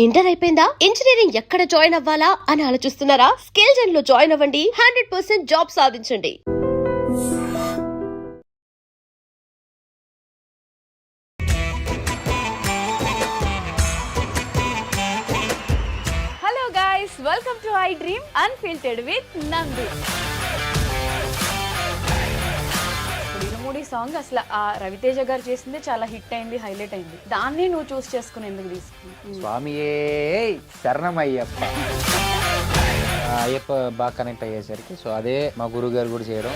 Inter అయిపోయిందా? Engineering ఎక్కడ join అవ్వాలా అని ఆలోచిస్తున్నారా? స్కిల్ జెన్ లో జాయిన్ అవ్వండి. 100% జాబ్ సాధించండి. Hello guys, welcome to I dream unfiltered with Nandu. Irumudi song అసలు ఆ రవితేజ గారు చేసింది చాలా హిట్ అయింది, హైలైట్ అయింది. దాన్ని నువ్వు చూస్ చేసుకుని ఎందుకు తీసుకున్నావు? స్వామియే శరణం అయ్యప్ప. అయ్యప్ప బాగా కనెక్ట్ అయ్యేసరికి సో అదే మా గురువు గారు కూడా చేయడం.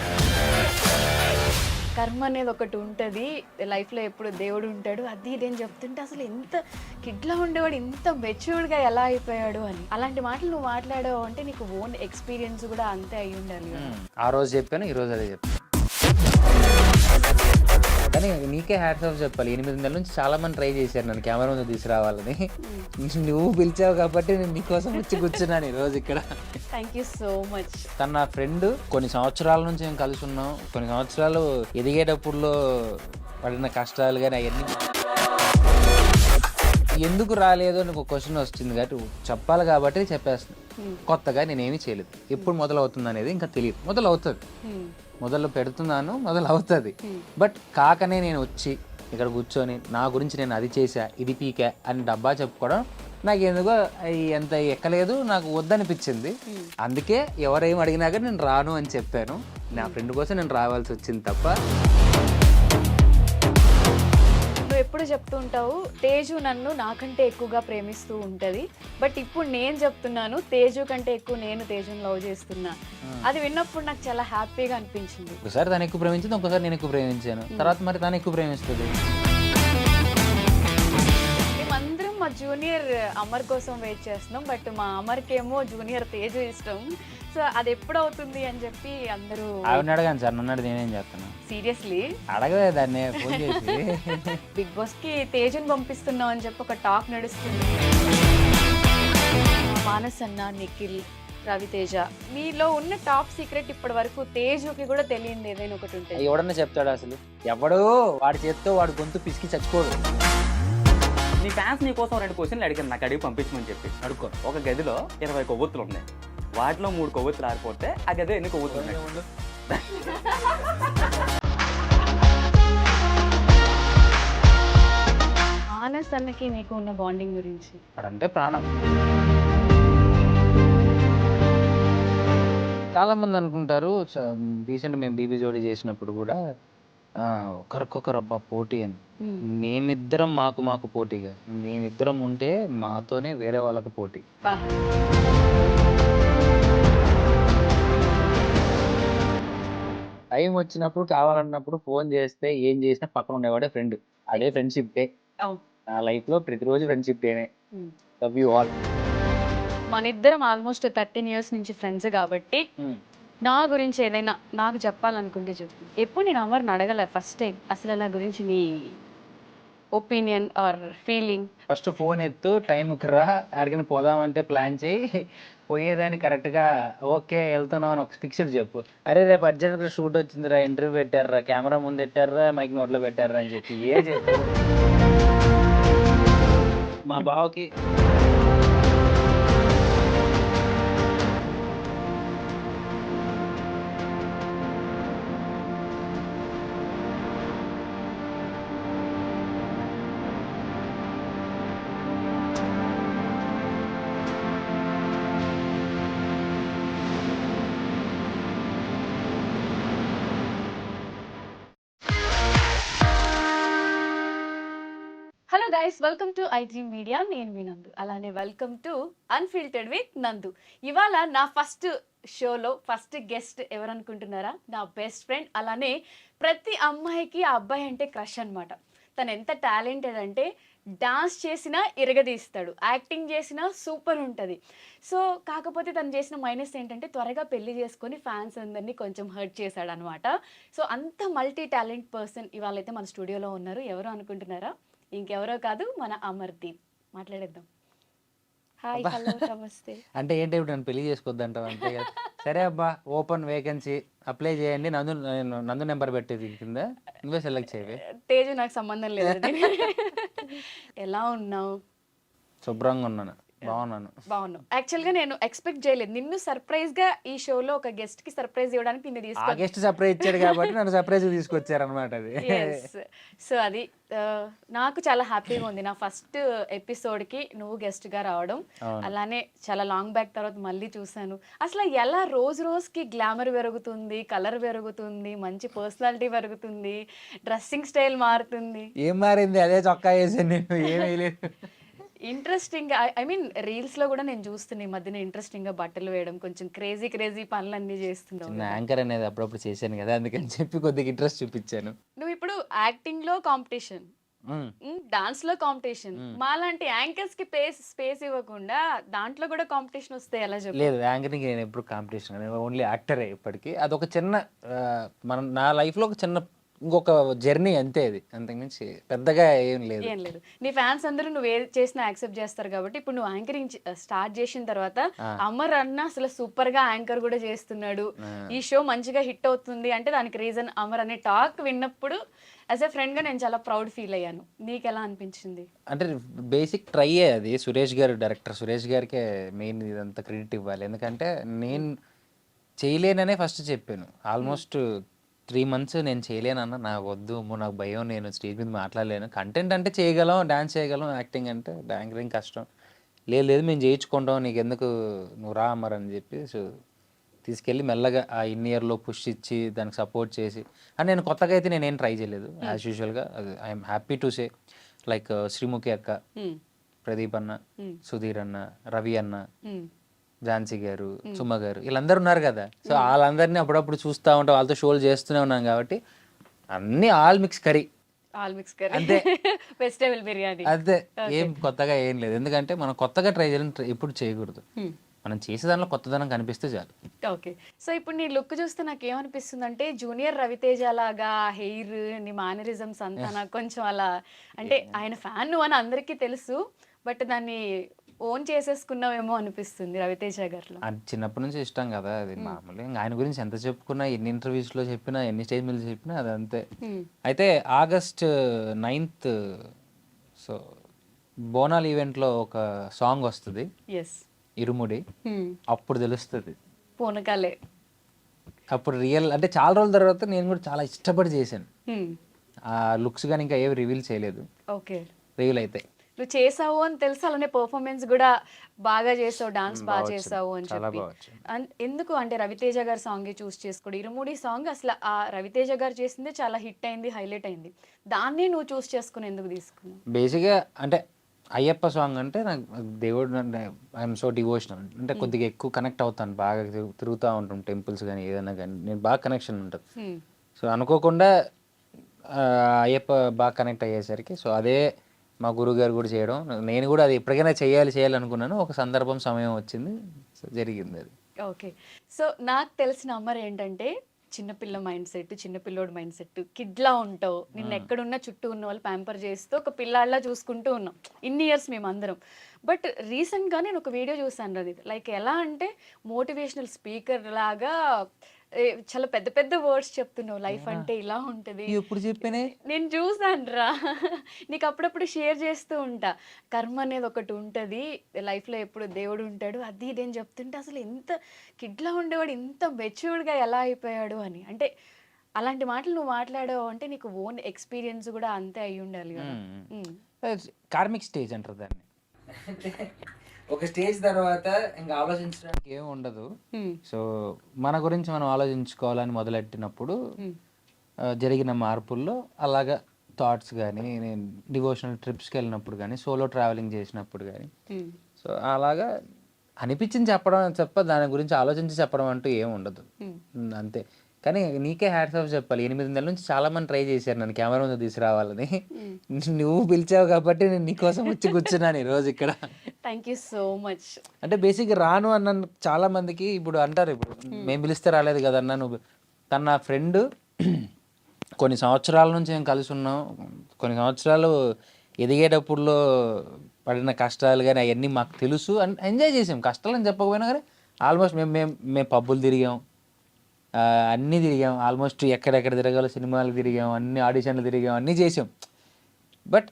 కర్మ అనేది ఒకటి ఉంటుంది లైఫ్లో, ఎప్పుడు దేవుడు ఉంటాడు అది ఇదేం చెప్తుంటే అసలు ఎంత కిడ్లా ఉండేవాడు ఇంత మెచ్యూర్డ్గా ఎలా అయిపోయాడు అని. అలాంటి మాటలు నువ్వు మాట్లాడావు అంటే నీకు ఓన్ ఎక్స్పీరియన్స్ కూడా అంతే అయి ఉండాలి. ఆ రోజు చెప్పాను, ఈ రోజు అదే చెప్పాను. కానీ నీకే హ్యాట్స్ ఆఫ్ చెప్పాలి. 8 నెలల నుంచి చాలా మంది ట్రై చేశారు నన్ను కెమెరా ముందు తీసుకురావాలని. నువ్వు పిలిచావు కాబట్టి నేను నీకోసం వచ్చి కూర్చున్నాను ఈ రోజు ఇక్కడ. Thank you so much. తను నా ఫ్రెండ్. కొన్ని సంవత్సరాల నుంచి మేము కలిసి ఉన్నాం. కొన్ని సంవత్సరాలు ఎదిగేటప్పుడులో పడిన కష్టాలు కానీ అవన్నీ ఎందుకు రాలేదు అని ఒక క్వశ్చన్ వస్తుంది కాబట్టి చెప్పాలి కాబట్టి చెప్పేస్తున్నాను. కొత్తగా నేనేమీ చేయలేదు. ఎప్పుడు మొదలవుతుంది అనేది ఇంకా తెలియదు. మొదలు పెడుతున్నాను, మొదలవుతుంది. బట్ కాకనే నేను వచ్చి ఇక్కడ కూర్చొని నా గురించి నేను అది చేశా, ఇది పీకా అని డబ్బా చెప్పుకోవడం నాకు ఎందుకో ఎంత ఎక్కలేదు, నాకు వద్దనిపించింది. అందుకే ఎవరేం అడిగినా కానీ నేను రాను అని చెప్పాను. నా ఫ్రెండ్ కోసం నేను రావాల్సి వచ్చింది తప్ప. నువ్వు ఎప్పుడు చెప్తూ ఉంటావు తేజు నన్ను నాకంటే ఎక్కువగా ప్రేమిస్తూ ఉంటది, బట్ ఇప్పుడు నేను చెప్తున్నాను తేజు కంటే ఎక్కువ నేను తేజుని లవ్ చేస్తున్నా. అది విన్నప్పుడు నాకు చాలా హ్యాపీగా అనిపించింది. ఒకసారి తను ఎక్కువ ప్రేమించింది, ఒకసారి నేను ఎక్కువ ప్రేమించాను, తర్వాత మరి తను ఎక్కువ ప్రేమిస్తుంది. మేమందరం మా జూనియర్ అమర్ కోసం వెయిట్ చేస్తున్నాం, బట్ మా అమర్కేమో జూనియర్ తేజు ఇష్టం. సో అది ఎప్పుడు అవుతుంది అని చెప్పి అందరూ ఆవిడ అడగాను సార్, నన్ను నేనేం చేస్తాను. సీరియస్లీ అడగలే దాన్ని ఫోన్ చేసి. బిగ్ బాస్ కి తేజుని పంపిస్తున్నాం అని చెప్పి ఒక టాక్ నడుస్తుంది. మానస్ అన్న, నిఖిల్, రవితేజ, మీలో ఉన్న టాప్ సీక్రెట్ ఇప్పటి వరకు తేజుకి కూడా తెలియదు ఏదైనా ఒకటి ఉంటుంది. ఎవడన్నా చెప్తాడు అసలు? ఎవడో వాడి చేత్తో వాడి గొంతు పిసికి చచ్చిపోడు. నీ ఫ్యాన్స్ నీ కోసం 2 క్వశ్చన్లు అడిగాను, నాకు అడిగి పంపించమని చెప్పి. అడుక్కో. ఒక గదిలో 20 కొవ్వొత్తులు ఉన్నాయి, వాటిలో 3 కొవ్వొత్తులు ఆరిపోతే ఆ గదిలో ఎన్ని కొవ్వొత్తులు ఉన్నాయి? మానస్ అన్నకి మీకు ఉన్న బాండింగ్ గురించి? అడంటే ప్రాణం. చాలా మంది అనుకుంటారు, రీసెంట్ మేము బీబీ జోడీ చేసినప్పుడు కూడా ఒకరికొకరు అబ్బా పోటీ అని. మేమిద్దరం మాకు పోటీగా, మేమిద్దరం ఉంటే మాతోనే వేరే వాళ్ళకి పోటీ. టైం వచ్చినప్పుడు కావాలన్నప్పుడు ఫోన్ చేస్తే ఏం చేసినా పక్కన ఉండేవాడే ఫ్రెండ్. అదే ఫ్రెండ్షిప్ డే. నా లైఫ్ లో ప్రతిరోజు ఫ్రెండ్షిప్ డేనే. Love you all. మన ఇద్దరం ఆల్మోస్ట్ 13 years నుంచి ఫ్రెండ్స్ కాబట్టి నా గురించి ఏదైనా నాకు చెప్పాలనుకుంటే చెప్పు. ఎప్పుడు నేను అమర్ని అడగల ఫస్ట్ టైం అసలు నా గురించి నీ opinion or feeling. First phone ఎత్తు, టైంకి రా, అడిగిన పోదామంటే ప్లాన్ చేయి, పోయేదాన్ని కరెక్ట్గా ఓకే వెళ్తున్నావు అని ఒక ఫిక్స్డ్ చెప్పు. అరే రేపు అర్జెంట్గా షూట్ వచ్చిందిరా, ఇంటర్వ్యూ పెట్టారా, కెమెరా ముందు పెట్టారా, మైక్ నోట్లో పెట్టారా అని చెప్పి చెప్పు. మా బావకి hello guys, welcome to I dream media. నేను మీ నందు, అలానే వెల్కమ్ టు అన్ఫిల్టర్డ్ విత్ నందు. ఇవాళ నా ఫస్ట్ షోలో ఫస్ట్ గెస్ట్ ఎవరు అనుకుంటున్నారా? నా బెస్ట్ ఫ్రెండ్. అలానే ప్రతి అమ్మాయికి ఆ అబ్బాయి అంటే క్రష్ అనమాట. తను ఎంత టాలెంటెడ్ అంటే డాన్స్ చేసినా ఇరగదీస్తాడు, యాక్టింగ్ చేసినా సూపర్ ఉంటుంది. సో కాకపోతే తను చేసిన మైనస్ ఏంటంటే త్వరగా పెళ్లి చేసుకొని ఫ్యాన్స్ అందరినీ కొంచెం హర్ట్ చేశాడు అనమాట. సో అంత మల్టీ టాలెంట్ పర్సన్ ఇవాళైతే మన స్టూడియోలో ఉన్నారు. ఎవరు అనుకుంటున్నారా? ఇంకెవరో కాదు, మన అమర్దీప్. మాట్లాడేద్దాం. హాయ్, హలో, నమస్తే. అంటే ఏంటి ఇప్పుడు నన్ను పెళ్లి చేసుకోవద్దంటావు అంతే కదా? సరే అబ్బా, ఓపెన్ వేకెన్సీ అప్లై చేయండి, నందు నెంబర్ పెట్టేది కింద నువ్వే సెలెక్ట్ చేయవే. తేజు నాకు సంబంధం లేదు. ఎలా ఉన్నావు? శుభ్రంగా ఉన్నాను, బాగున్నాను. బాగున్నావు. యాక్చువల్గా నేను ఎక్స్పెక్ట్ చేయలేదు నిన్ను సర్ప్రైజ్ గా ఈ షోలో ఒక గెస్ట్ కి సర్ప్రైజ్ ఇవ్వడానికి నిన్ను ఆ తీసుకొచ్చి గెస్ట్ సర్ప్రైజ్ ఇచ్చాడు కాబట్టి నన్ను సర్ప్రైజ్ తీసుకొచ్చారనమాట అది. సో అది నాకు చాలా హ్యాపీగా ఉంది నా ఫస్ట్ ఎపిసోడ్ కి నువ్వు గెస్ట్ గా రావడం. అలానే చాలా లాంగ్ బ్యాక్ తర్వాత మళ్ళీ చూసాను. అసలు ఎలా రోజు రోజుకి గ్లామర్ పెరుగుతుంది, కలర్ పెరుగుతుంది, మంచి పర్సనాలిటీ పెరుగుతుంది, డ్రెస్సింగ్ స్టైల్ మారుతుంది. ఏం మారింది, అదే చొక్కా వేసాను నేను, ఏం వేయలేదు. ఇంట్రెస్టింగ్ ఐ మీన్ రీల్స్ లో కూడా నేను చూస్తున్నా ఈ మధ్యన ఇంట్రెస్టింగ్ గా బట్టలు వేయడం, కొంచెం క్రేజీ క్రేజీ పనులన్నీ చేస్తున్నావు. చిన్న యాంకర్ అనేది అప్పుడప్పుడు చేశాను కదా, అందుకని చెప్పి కొద్దిగా ఇంట్రెస్ట్ చూపించాను. నువ్వు ఇప్పుడు యాక్టింగ్ లో కాంపిటీషన్, డాన్స్ లో కాంపిటీషన్, మాలాంటి యాంకర్స్ కి స్పేస్ ఇవ్వకుండా దాంట్లో కూడా కాంపిటీషన్ వస్తే ఎలా చెప్పు? లేదు, యాంకరింగ్ నేను ఎప్పుడు కాంపిటీషన్, ఓన్లీ యాక్టరే ఇప్పటికీ. అదొక చిన్న నా లైఫ్లో ఒక చిన్న ఇంకొక జర్నీ అంతే, అది అంతకుమించి పెద్దగా ఏం లేదు. ఏం లేదు. నీ ఫ్యాన్స్ అందరూ నువ్వు ఏది చేసినా యాక్సెప్ట్ చేస్తారు కాబట్టి ఇప్పుడు నువ్వు యాంకరింగ్ స్టార్ట్ చేసిన తర్వాత అమర్ అన్న అసలు సూపర్ గా యాంకర్ కూడా చేస్తున్నాడు, ఈ షో మంచిగా హిట్ అవుతుంది అంటే దానికి రీజన్ అమర్ అనే టాక్ విన్నప్పుడు యాజ్ ఎ ఫ్రెండ్ గా నేను చాలా ప్రౌడ్ ఫీల్ అయ్యాను. నీకు ఎలా అనిపించింది? అంటే బేసిక్ ట్రై అది సురేష్ గారు, డైరెక్టర్ సురేష్ గారికే మెయిన్ ఇదంతా క్రెడిట్ ఇవ్వాలి. ఎందుకంటే నేను చేయలేననే ఫస్ట్ చెప్పాను. ఆల్మోస్ట్ 3 months నేను చేయలేనన్న, నాకు వద్దు, నాకు భయం, నేను స్టేజ్ మీద మాట్లాడలేను. కంటెంట్ అంటే చేయగలం, డాన్స్ చేయగలం, యాక్టింగ్ అంటే యాంకరింగ్ కష్టం. లేదు మేము చేయించుకుంటాం, నీకు ఎందుకు, నువ్వు రా అమ్మరు అని చెప్పి సో తీసుకెళ్ళి మెల్లగా ఆ ఇయర్లో పుష్ ఇచ్చి దానికి సపోర్ట్ చేసి. అండ్ నేను కొత్తగా అయితే నేనేం ట్రై చేయలేదు, యాజ్ యూజువల్గా. I'm happy to say like Sreemukhi అక్క, ప్రదీప్ అన్న, సుధీర్ అన్న, రవి అన్న, ఝాన్సీ గారు, సుమ గారు, వీళ్ళందరూ ఉన్నారు కదా. సో వాళ్ళందరినీ అప్పుడప్పుడు చూస్తూ ఉంటాం, వాళ్ళతో షోలు చేస్తూనే ఉన్నాం కాబట్టి అన్ని ఆల్ మిక్స్ కర్రీ అంతే. వెజిటేబుల్ బిర్యానీ అదే, ఏం కొత్తగా ఏం లేదు. ఎందుకంటే మనం కొత్తగా ట్రై చేయడం ఎప్పుడు చేయకూడదు, మనం చేసే దానిలో కొత్తదనం కనిపిస్తే చాలు. ఓకే. సో ఇప్పుడు నీ లుక్ చూస్తే నాకు ఏమనిపిస్తుంది అంటే జూనియర్ రవితేజ లాగా హెయిర్, నీ మేనరిజమ్స్ అంతా నాకు కొంచెం అలా, అంటే ఆయన ఫ్యాన్ నువ్వు అని అందరికీ తెలుసు, బట్ దాన్ని ఓన్ చేసేసుకున్నావేమో అనిపిస్తుంది రవితేజ గారిలో. అది చిన్నప్పటి నుంచి ఇష్టం కదా, అది మామూలుగా. ఇంకా ఆయన గురించి ఎంత చెప్పుకున్నా, ఎన్ని ఇంటర్వ్యూస్లో చెప్పినా, ఎన్ని స్టేజ్ మీద చెప్పినా అది అంతే. అయితే August 9th సో బోనాల్ ఈవెంట్లో ఒక సాంగ్ వస్తుంది, ఇరుముడి. అప్పుడు తెలుస్తుంది పూనకాలే. అప్పుడు రియల్ అంటే చాలా రోజుల తర్వాత నేను కూడా చాలా ఇష్టపడి చేశాను. ఆ లుక్స్ కానీ ఇంకా ఏవి రివీల్ చేయలేదు, ఓకే రివీల్ అయితే నువ్వు చేసావు అని తెలుసు, అలానే పర్ఫార్మెన్స్ కూడా బాగా చేసావు, డాన్స్ బాగా చేసావు అని చెప్పి. ఎందుకు అంటే రవితేజ గారి సాంగ్ చూస్ చేసుకోడు, ఇరుముడి సాంగ్ అసలు ఆ రవితేజ గారు చేసిందే చాలా హిట్ అయింది, హైలైట్ అయింది, దాన్ని నువ్వు చూస్ చేసుకుని ఎందుకు తీసుకున్నావు? బేసిక్గా అంటే అయ్యప్ప సాంగ్ అంటే నాకు దేవుడు, ఐఎమ్ సో డివోషనల్, అంటే కొద్దిగా ఎక్కువ కనెక్ట్ అవుతాను, బాగా తిరుగుతూ ఉంటాం టెంపుల్స్ కానీ ఏదైనా కానీ, నేను బాగా కనెక్షన్ ఉంటుంది. సో అనుకోకుండా అయ్యప్ప బాగా కనెక్ట్ అయ్యేసరికి సో అదే మా గురువుగారు కూడా చేయడం, నేను కూడా అది ఎప్పటికైనా చేయాలనుకున్నాను. ఒక సందర్భం, సమయం వచ్చింది, సో జరిగింది అది. ఓకే. సో నాకు తెలిసిన అమర్ ఏంటంటే చిన్నపిల్ల మైండ్ సెట్, చిన్నపిల్లోడు మైండ్ సెట్, కిడ్లా ఉంటావు, నిన్న ఎక్కడున్నా చుట్టూ ఉన్న వాళ్ళు ప్యాంపర్ చేస్తూ ఒక పిల్లాడిలా చూసుకుంటూ ఉన్నాం ఇన్ని ఇయర్స్ మేమందరం. బట్ రీసెంట్గా నేను ఒక వీడియో చూసాను అది, లైక్ ఎలా అంటే మోటివేషనల్ స్పీకర్ లాగా చాలా పెద్ద పెద్ద వర్డ్స్ చెప్తున్నావు, లైఫ్ అంటే ఇలా ఉంటుంది. ఎప్పుడు చెప్పానే, నేను చూసాను రా, నీకు అప్పుడప్పుడు షేర్ చేస్తూ ఉంటా, కర్మ అనేది ఒకటి ఉంటుంది లైఫ్లో, ఎప్పుడు దేవుడు ఉంటాడు, అది ఇదేం చెప్తుంటే అసలు ఎంత కిడ్లా ఉండేవాడు ఇంత మెచ్యూర్డ్గా ఎలా అయిపోయాడు అని. అంటే అలాంటి మాటలు నువ్వు మాట్లాడావు అంటే నీకు ఓన్ ఎక్స్పీరియన్స్ కూడా అంతే అయి ఉండాలి కదా. కార్మిక్ స్టేజ్ అంటారు దాన్ని. ఒక స్టేజ్ తర్వాత ఇంకా ఆలోచించడానికి ఏమి ఉండదు. సో మన గురించి మనం ఆలోచించుకోవాలని మొదలెట్టినప్పుడు జరిగిన మార్పుల్లో అలాగా థాట్స్ కానీ, నేను డివోషనల్ ట్రిప్స్కి వెళ్ళినప్పుడు కానీ, సోలో ట్రావెలింగ్ చేసినప్పుడు కానీ, సో అలాగా అనిపించింది చెప్పడం తప్ప దాని గురించి ఆలోచించి చెప్పడం అంటూ ఏమి ఉండదు, అంతే. కానీ నీకే హ్యాట్స్ ఆఫ్ చెప్పాలి, 8 నెలల నుంచి చాలా మంది ట్రై చేశారు నన్ను కెమెరా ముందు తీసుకురావాలని. నువ్వు పిలిచావు కాబట్టి నేను నీకోసం వచ్చి కూర్చున్నాను ఈరోజు ఇక్కడ. Thank you so much. అంటే బేసిక్గా రాను అన్న చాలా మందికి ఇప్పుడు అంటారు, ఇప్పుడు మేము పిలిస్తే రాలేదు కదన్నా నువ్వు. తన నా ఫ్రెండ్, కొన్ని సంవత్సరాల నుంచి మేము కలిసి ఉన్నాం, కొన్ని సంవత్సరాలు ఎదిగేటప్పుడులో పడిన కష్టాలు కానీ అవన్నీ మాకు తెలుసు, ఎంజాయ్ చేసాం. కష్టాలని చెప్పకపోయినా కానీ ఆల్మోస్ట్ మేము పబ్బులు తిరిగాం, అన్నీ తిరిగాం, ఆల్మోస్ట్ ఎక్కడెక్కడ తిరగాలో సినిమాలు తిరిగాం, అన్ని ఆడిషన్లు తిరిగాం, అన్నీ చేసాం. బట్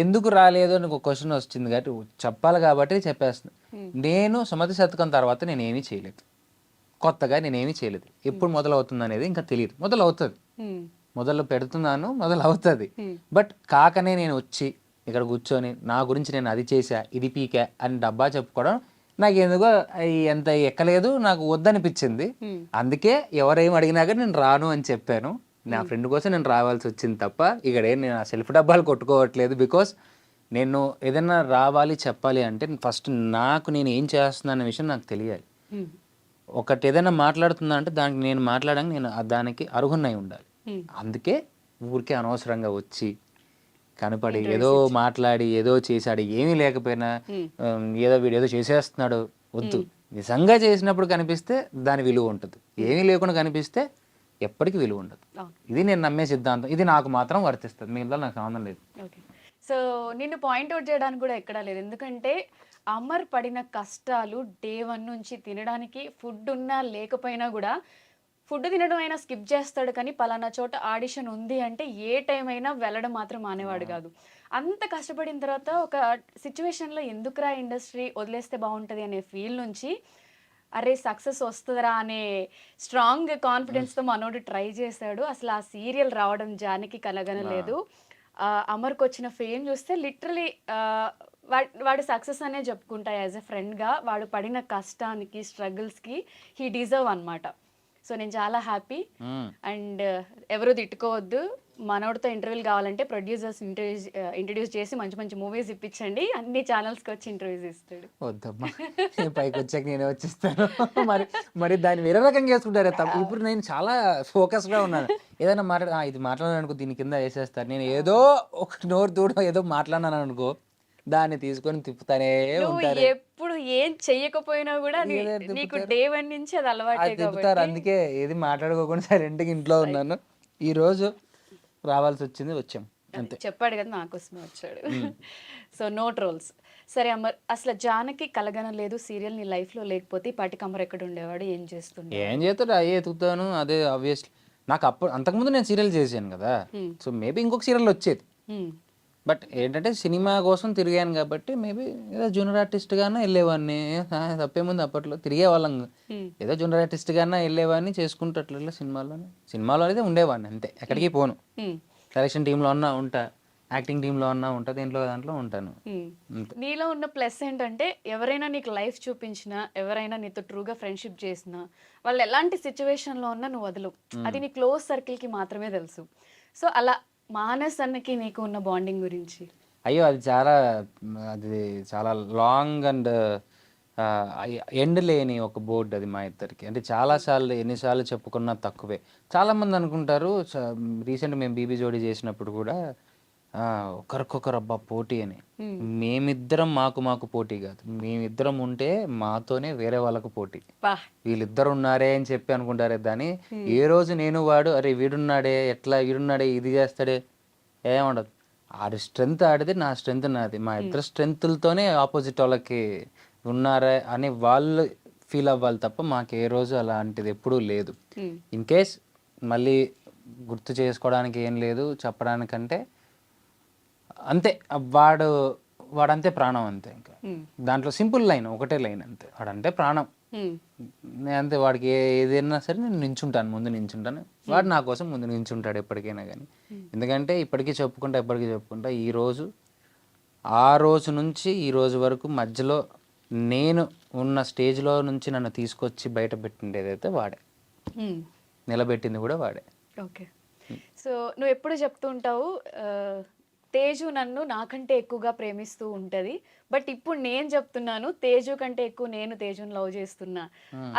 ఎందుకు రాలేదు అని ఒక క్వశ్చన్ వచ్చింది కాబట్టి చెప్పాలి కాబట్టి చెప్పేస్తున్నాను. నేను సుమతి శతకం తర్వాత నేనేమీ చేయలేదు, కొత్తగా నేనేమీ చేయలేదు. ఎప్పుడు మొదలవుతుంది అనేది ఇంకా తెలియదు. మొదలవుతుంది, మొదలు పెడుతున్నాను, మొదలవుతుంది. బట్ కాకనే నేను వచ్చి ఇక్కడ కూర్చొని నా గురించి నేను అది చేశా, ఇది పీకా అని డబ్బా చెప్పుకోవడం నాకు ఎందుకో ఎంత ఎక్కలేదు, నాకు వద్దనిపించింది. అందుకే ఎవరేం అడిగినా కానీ నేను రాను అని చెప్పాను. నా ఫ్రెండ్ కోసం నేను రావాల్సి వచ్చింది తప్ప ఇక్కడ నేను ఆ సెల్ఫ్ డబ్బాలు కొట్టుకోవట్లేదు. బికాస్ నేను ఏదైనా రావాలి చెప్పాలి అంటే ఫస్ట్ నాకు నేను ఏం చేస్తున్నాను అనే విషయం నాకు తెలియాలి. ఒకటి ఏదైనా మాట్లాడుతున్నా అంటే దానికి నేను మాట్లాడడానికి నేను దానికి అర్హున్నై ఉండాలి. అందుకే ఊరికే అనవసరంగా వచ్చి కనపడి ఏదో మాట్లాడి ఏదో చేశాడు, ఏమీ లేకపోయినా ఏదో వీడు ఏదో చేసేస్తున్నాడు వద్దు. నిజంగా చేసినప్పుడు కనిపిస్తే దాని విలువ ఉంటుంది, ఏమీ లేకుండా కనిపిస్తే ఎప్పటికీ విలువ ఉండదు. ఇది నేను నమ్మే సిద్ధాంతం, ఇది నాకు మాత్రం వర్తిస్తుంది, మిగతా నాకు సంబంధం లేదు. సో నిన్ను పాయింట్అవుట్ చేయడానికి కూడా ఎక్కడా లేదు, ఎందుకంటే అమర్ పడిన కష్టాలు డే 1 నుంచి తినడానికి ఫుడ్ ఉన్నా లేకపోయినా కూడా ఫుడ్ తినడం అయినా స్కిప్ చేస్తాడు, కానీ పలానా చోట ఆడిషన్ ఉంది అంటే ఏ టైం అయినా వెళ్ళడం మాత్రం మానేవాడు కాదు. అంత కష్టపడిన తర్వాత ఒక సిచ్యువేషన్లో ఎందుకురా ఇండస్ట్రీ వదిలేస్తే బాగుంటుంది అనే ఫీల్ నుంచి అరే సక్సెస్ వస్తుందిరా అనే స్ట్రాంగ్ కాన్ఫిడెన్స్తో మనోడు ట్రై చేశాడు. అసలు ఆ సీరియల్ రావడం జానికి కలగనలేదు. అమర్కి వచ్చిన ఫేమ్ చూస్తే లిటరలీ వాడు సక్సెస్ అనే చెప్పుకుంటా. యాజ్ ఎ ఫ్రెండ్గా వాడు పడిన కష్టానికి స్ట్రగుల్స్కి హీ డిజర్వ్ అనమాట. సో నేను చాలా హ్యాపీ. అండ్ ఎవరు తిట్టుకోవద్దు, మనోడితో ఇంటర్వ్యూలు కావాలంటే ప్రొడ్యూసర్స్ ఇంట్రడ్యూస్ చేసి మంచి మంచి మూవీస్ ఇప్పించండి, అన్ని ఛానల్స్కి వచ్చి ఇంటర్వ్యూస్ ఇస్తాడు. వద్దమ్మా, పైకి వచ్చాక నేనే వచ్చేస్తాను. మరి దాన్ని వేరే రకంగా చేసుకుంటారు. ఇప్పుడు నేను చాలా ఫోకస్గా ఉన్నాను. ఏదైనా ఇది మాట్లాడాను అనుకో దీని కింద వేసేస్తారు. నేను ఏదో ఒక నోరు దూడ ఏదో మాట్లాడినాను అనుకో దాన్ని తీసుకొని తిప్పుతానే ఉంటారు. ఎప్పుడు ఏం చెయ్యకపోయినా కూడా నీకు డే 1 నుంచి అది అలవాటు తిప్పుతారు. అందుకే ఏది మాట్లాడుకోకుండా సైలెంట్గా ఇంట్లో ఉన్నాను. ఈ రోజు రావాల్సి వచ్చింది, వచ్చాం అంతే. చెప్పాడు కదా నాకోసమే వచ్చాడు. So no trolls. సరే అమర్, అసలు జానకి కలగనలేదు సీరియల్ నీ లైఫ్ లో లేకపోతే పాటికి అమర్ ఎక్కడ ఉండేవాడు, ఏం చేస్తుండే? ఏం చేస్తాడు అయ్యే ఎతుకుతాను. అదే ఆబ్వియస్లీ నాకు అంతకుముందు నేను సీరియల్ చేశాను కదా, సో మేబీ ఇంకొక సీరియల్ వచ్చేది. బట్ ఏంటంటే సినిమా కోసం తిరిగాను కాబట్టి మేబీ ఏదో జూనియర్ ఆర్టిస్ట్గానే వెళ్ళేవాడిని. తప్పేముంది, అప్పట్లో తిరిగేవాళ్ళం. ఏదో జూనియర్ ఆర్టిస్ట్గానే వెళ్ళేవాడిని, చేసుకుంటూ అట్లా సినిమాలో అయితే ఉండేవాడిని అంతే. ఎక్కడికి పోను. సెలక్షన్ టీంలో ఉన్నా ఉంటా, యాక్టింగ్ టీంలో ఉన్నా ఉంటా, దాంట్లో ఉంటాను. నీలో ఉన్న ప్లస్ ఏంటంటే ఎవరైనా నీకు లైఫ్ చూపించినా, ఎవరైనా నీతో ట్రూగా ఫ్రెండ్షిప్ చేసినా వాళ్ళు ఎలాంటి సిచ్యువేషన్లో ఉన్నా నువ్వు వదలవు. అది నీ క్లోజ్ సర్కిల్కి మాత్రమే తెలుసు. సో అలా మానస్ అన్నకి నీకు ఉన్న బాండింగ్ గురించి? అయ్యో అది చాలా లాంగ్ అండ్ ఎండ్ లేని ఒక బోర్డు అది మా ఇద్దరికి. అంటే ఎన్నిసార్లు చెప్పుకున్నా తక్కువే. చాలామంది అనుకుంటారు, రీసెంట్ మేము బీబీ జోడీ చేసినప్పుడు కూడా ఒకరికొకరు అబ్బా పోటీ అని. మేమిద్దరం మాకు పోటీ కాదు, మేమిద్దరం ఉంటే మాతోనే వేరే వాళ్ళకు పోటీ. వీళ్ళిద్దరు ఉన్నారే అని చెప్పి అనుకుంటారే దాన్ని. ఏ రోజు నేను వాడు అరే వీడున్నాడే వీడున్నాడే ఇది చేస్తాడే ఏముండదు. ఆడి స్ట్రెంగ్త్ ఆడిది, నా స్ట్రెంగ్త్ నాది. మా ఇద్దరు స్ట్రెంగ్త్లతోనే ఆపోజిట్ వాళ్ళకి ఉన్నారా అని వాళ్ళు ఫీల్ అవ్వాలి తప్ప మాకు ఏ రోజు అలాంటిది ఎప్పుడూ లేదు. ఇన్ కేస్ మళ్ళీ గుర్తు చేసుకోవడానికి ఏం లేదు చెప్పడానికంటే అంతే. వాడంతే ప్రాణం అంతే. ఇంకా దాంట్లో సింపుల్ లైన్, ఒకటే లైన్ అంతే, వాడంటే ప్రాణం అంతే. వాడికి ఏదైనా సరే నేను ముందు నించుంటాను. వాడు నా కోసం ముందు నించుంటాడు ఎప్పటికైనా కానీ. ఎందుకంటే ఎప్పటికీ చెప్పుకుంటా ఆ రోజు నుంచి ఈ రోజు వరకు మధ్యలో నేను ఉన్న స్టేజ్లో నుంచి నన్ను తీసుకొచ్చి బయట పెట్టిండేదైతే వాడే, నిలబెట్టింది కూడా వాడే. ఓకే. సో నువ్వు ఎప్పుడు చెప్తూ ఉంటావు తేజు నన్ను నాకంటే ఎక్కువగా ప్రేమిస్తూ ఉంటుంది, బట్ ఇప్పుడు నేను చెప్తున్నాను తేజు కంటే ఎక్కువ నేను తేజుని లవ్ చేస్తున్నా.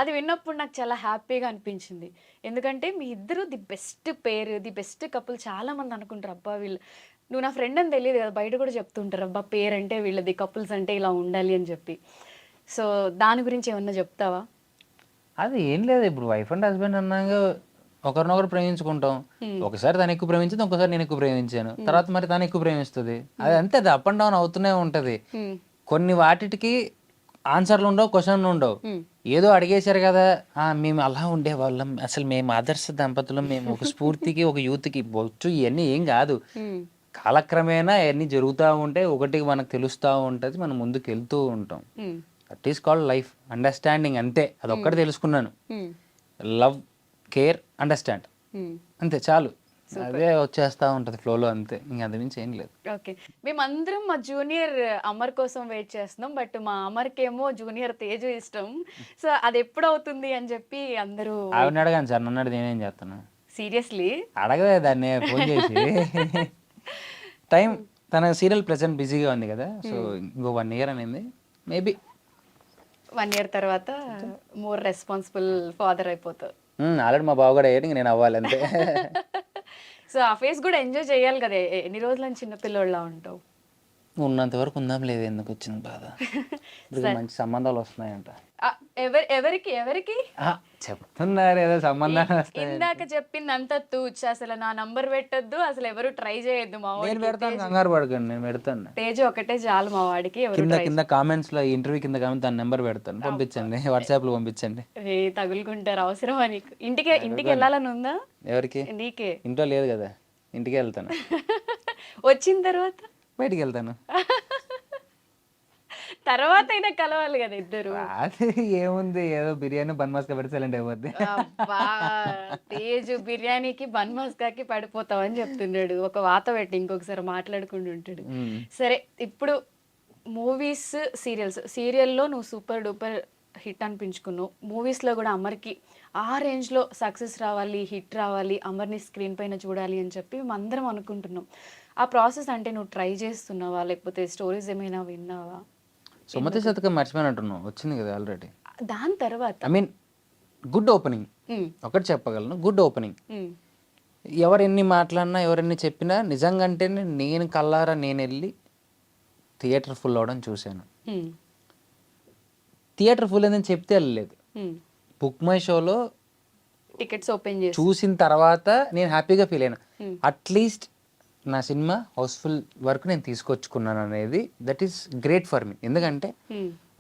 అది విన్నప్పుడు నాకు చాలా హ్యాపీగా అనిపించింది. ఎందుకంటే మీ ఇద్దరు the best pair, the best couple. చాలా మంది అనుకుంటారు అబ్బా వీళ్ళు, నువ్వు నా ఫ్రెండ్ అని తెలియదు కదా, బయట కూడా చెప్తుంటారు అబ్బా పేర్ అంటే వీళ్ళది, కపుల్స్ అంటే ఇలా ఉండాలి అని చెప్పి. సో దాని గురించి ఏమన్నా చెప్తావా? అది ఏం లేదు, ఇప్పుడు వైఫ్ అండ్ హస్బెండ్ అన్నాక ఒకరినొకరు ప్రేమించుకుంటాం. ఒకసారి తను ఎక్కువ ప్రేమించింది, ఒకసారి నేను ఎక్కువ ప్రేమించాను, తర్వాత మరి తను ఎక్కువ ప్రేమిస్తుంది. అది అంతే, అది అప్ అండ్ డౌన్ అవుతూనే ఉంటది. కొన్ని వాటికి ఆన్సర్లు ఉండవు, క్వశ్చన్లు ఉండవు. ఏదో అడిగేశారు కదా మేము అలా ఉండేవాళ్ళం, అసలు మేము ఆదర్శ దంపతులం, మేము ఒక స్ఫూర్తికి ఒక యూత్కి బొచ్చు ఇవన్నీ ఏం కాదు. కాలక్రమేణా అవన్నీ జరుగుతూ ఉంటాయి, ఒకటి మనకు తెలుస్తూ ఉంటుంది, మనం ముందుకు వెళ్తూ ఉంటాం. That is called life, understanding అంతే. అదొక్కటి తెలుసుకున్నాను, లవ్, కేర్, అండర్స్టాండ్, అంతే చాలు. అదే వచ్చేస్తూ ఉంటుంది ఫ్లోలో, అంతే. ఇంక అంతమించి ఏం లేదు. ఓకే, మేమందరం మా జూనియర్ అమర్ కోసం వెయిట్ చేస్తున్నాం. బట్ మా అమర్కేమో జూనియర్ తేజు ఇష్టం. సో అది ఎప్పుడు అవుతుంది అని చెప్పి అందరూ ఆవిడని అడగాను సార్, నన్ను అడిగి నేనేం చేస్తాను. సీరియస్లీ అడగలే దాన్ని ఫోన్ చేసి. టైం తన సీరియల్ ప్రెసెంట్ బిజీగా ఉంది కదా, సో ఇంకో 1 year అనేది మేబీ. 1 year తర్వాత మోర్ రెస్పాన్సిబుల్ ఫాదర్ అయిపోతావు. ఆల్రెడీ మా బావ కూడా అయ్యాడు, ఇంక నేను అవ్వాలి అంతే. సో ఆ ఫేస్ కూడా ఎంజాయ్ చేయాలి కదా. ఎన్ని రోజులని చిన్న పిల్లోళ్ళ ఉంటావు? ఉన్నంత వరకు ఉందాం, లేదు ఎందుకు వచ్చిన బాధ. ఇప్పుడు మంచి సంబంధాలు వస్తున్నాయంట. ఎవరికి ఎవరికి చెప్తున్నారు ఏదో సంబంధాలు వస్తాయి. ఇందాక చెప్పిందంతా తూచ్. అసలు నా నంబర్ పెట్టద్దు, అసలు ఎవరు ట్రై చేయొద్దు మా నేను వాడికి. పెడతాను, కంగారు పడకండి, నేను పెడతాను. తేజు ఒకటే చాలు మా వాడికి. ఎవరు కింద కింద కామెంట్స్ లో, ఇంటర్వ్యూ కింద కామెంట్ దాని నెంబర్ పెడతాను, పంపించండి, వాట్సాప్ లో పంపించండి. తగులుకుంటారు. అవసరమా నీకు? ఇంటికి వెళ్ళాలని ఉందా? ఎవరికి? నీకే. ఇంట్లో లేదు కదా, ఇంటికి వెళ్తాను. వచ్చిన తర్వాత బయటికి వెళ్తాను. తర్వాత అయినా కలవాలి కదా ఇద్దరు. అది ఏముంది, ఏదో బిర్యానీ బన్ మస్కా పెడితే సైలెంట్ అయిపోద్ది. అబ్బా, తేజు బిర్యానీకి బన్ మస్కాకి పడిపోతావు అని చెప్తున్నాడు. ఒక వాత పెట్టి ఇంకొకసారి మాట్లాడుకుంటూ ఉంటాడు. సరే, ఇప్పుడు మూవీస్, సీరియల్లో నువ్వు సూపర్ డూపర్ హిట్ అనిపించుకున్నావు. మూవీస్లో కూడా అమర్కి ఆ రేంజ్లో సక్సెస్ రావాలి, హిట్ రావాలి, అమర్ని స్క్రీన్ పైన చూడాలి అని చెప్పి మేము అందరం అనుకుంటున్నాం. ఆ ప్రాసెస్ అంటే నువ్వు ట్రై చేస్తున్నావా, లేకపోతే స్టోరీస్ ఏమైనా విన్నావా? సుమతి శతకం మర్చిపోయినట్టున్నావు, వచ్చింది కదా ఆల్రెడీ. దాని తర్వాత ఐ మీన్ గుడ్ ఓపెనింగ్, ఒకటి చెప్పగలను, గుడ్ ఓపెనింగ్. ఎవరు ఎన్ని మాట్లాడినా, ఎవరెన్ని చెప్పినా, నిజంగా అంటే నేను కల్లారా నేను వెళ్ళి థియేటర్ ఫుల్ అవడం చూశాను. థియేటర్ ఫుల్ అని చెప్తే వెళ్ళలేదు, బుక్ మై షోలో టికెట్స్ ఓపెన్ చేసి చూసిన తర్వాత నేను హ్యాపీగా ఫీల్ అయినా. అట్లీస్ట్ నా సినిమా హౌస్ఫుల్ వరకు నేను తీసుకొచ్చుకున్నాను అనేది, that is great for me. ఎందుకంటే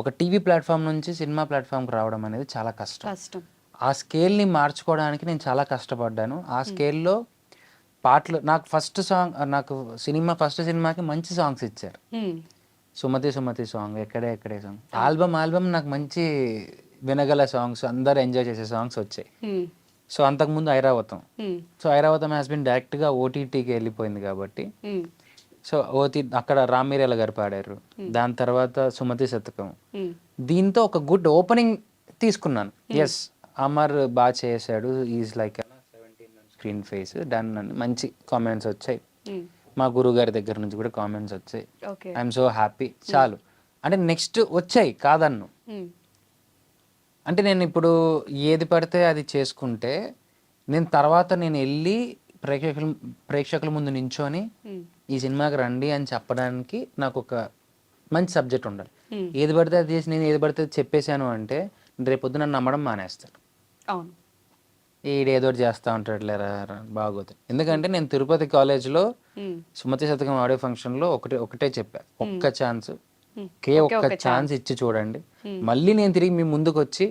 ఒక టీవీ ప్లాట్ఫామ్ నుంచి సినిమా ప్లాట్ఫామ్కి రావడం అనేది చాలా కష్టం. ఆ స్కేల్ని మార్చుకోవడానికి నేను చాలా కష్టపడ్డాను. ఆ స్కేల్లో పాటలు, నాకు ఫస్ట్ సినిమాకి మంచి సాంగ్స్ ఇచ్చారు. సుమతి సాంగ్, ఎక్కడే సాంగ్, ఆల్బమ్ నాకు మంచి వినగల సాంగ్స్, అందరు ఎంజాయ్ చేసే సాంగ్స్ వచ్చాయి. సో అంతకుముందు ఐరావతం, సో ఐరావతం హ్యాస్ బిన్ డైరెక్ట్గా ఓటీటీకి వెళ్ళిపోయింది కాబట్టి, సో అక్కడ రామ్మీరేల గారు పాడారు. దాని తర్వాత సుమతి శతకం, దీంతో ఒక గుడ్ ఓపెనింగ్ తీసుకున్నాను. ఎస్, అమర్ బాగా చేశాడు, is like 17 screen face done అని మంచి కామెంట్స్ వచ్చాయి. మా గురువు గారి దగ్గర నుంచి కూడా కామెంట్స్ వచ్చాయి. I'm so happy. చాలు, అంటే నెక్స్ట్ వచ్చాయి కాదన్ను. అంటే నేను ఇప్పుడు ఏది పడితే అది చేసుకుంటే, నేను తర్వాత నేను వెళ్ళి ప్రేక్షకుల ముందు నించొని ఈ సినిమాకి రండి అని చెప్పడానికి నాకు ఒక మంచి సబ్జెక్ట్ ఉండాలి. ఏది పడితే అది చేసి నేను ఏది పడితే చెప్పేశాను అంటే రేపొద్దు నన్ను నమ్మడం మానేస్తాడు. అవును, ఏదో చేస్తూ ఉంటాడు లేరా బాగోతుంది. ఎందుకంటే నేను తిరుపతి కాలేజ్లో సుమతి శతకం ఆడియో ఫంక్షన్లో ఒకటే చెప్పా, ఒక్క ఛాన్స్ ఇచ్చి చూడండి, మళ్ళీ నేను తిరిగి మీ ముందుకు వచ్చి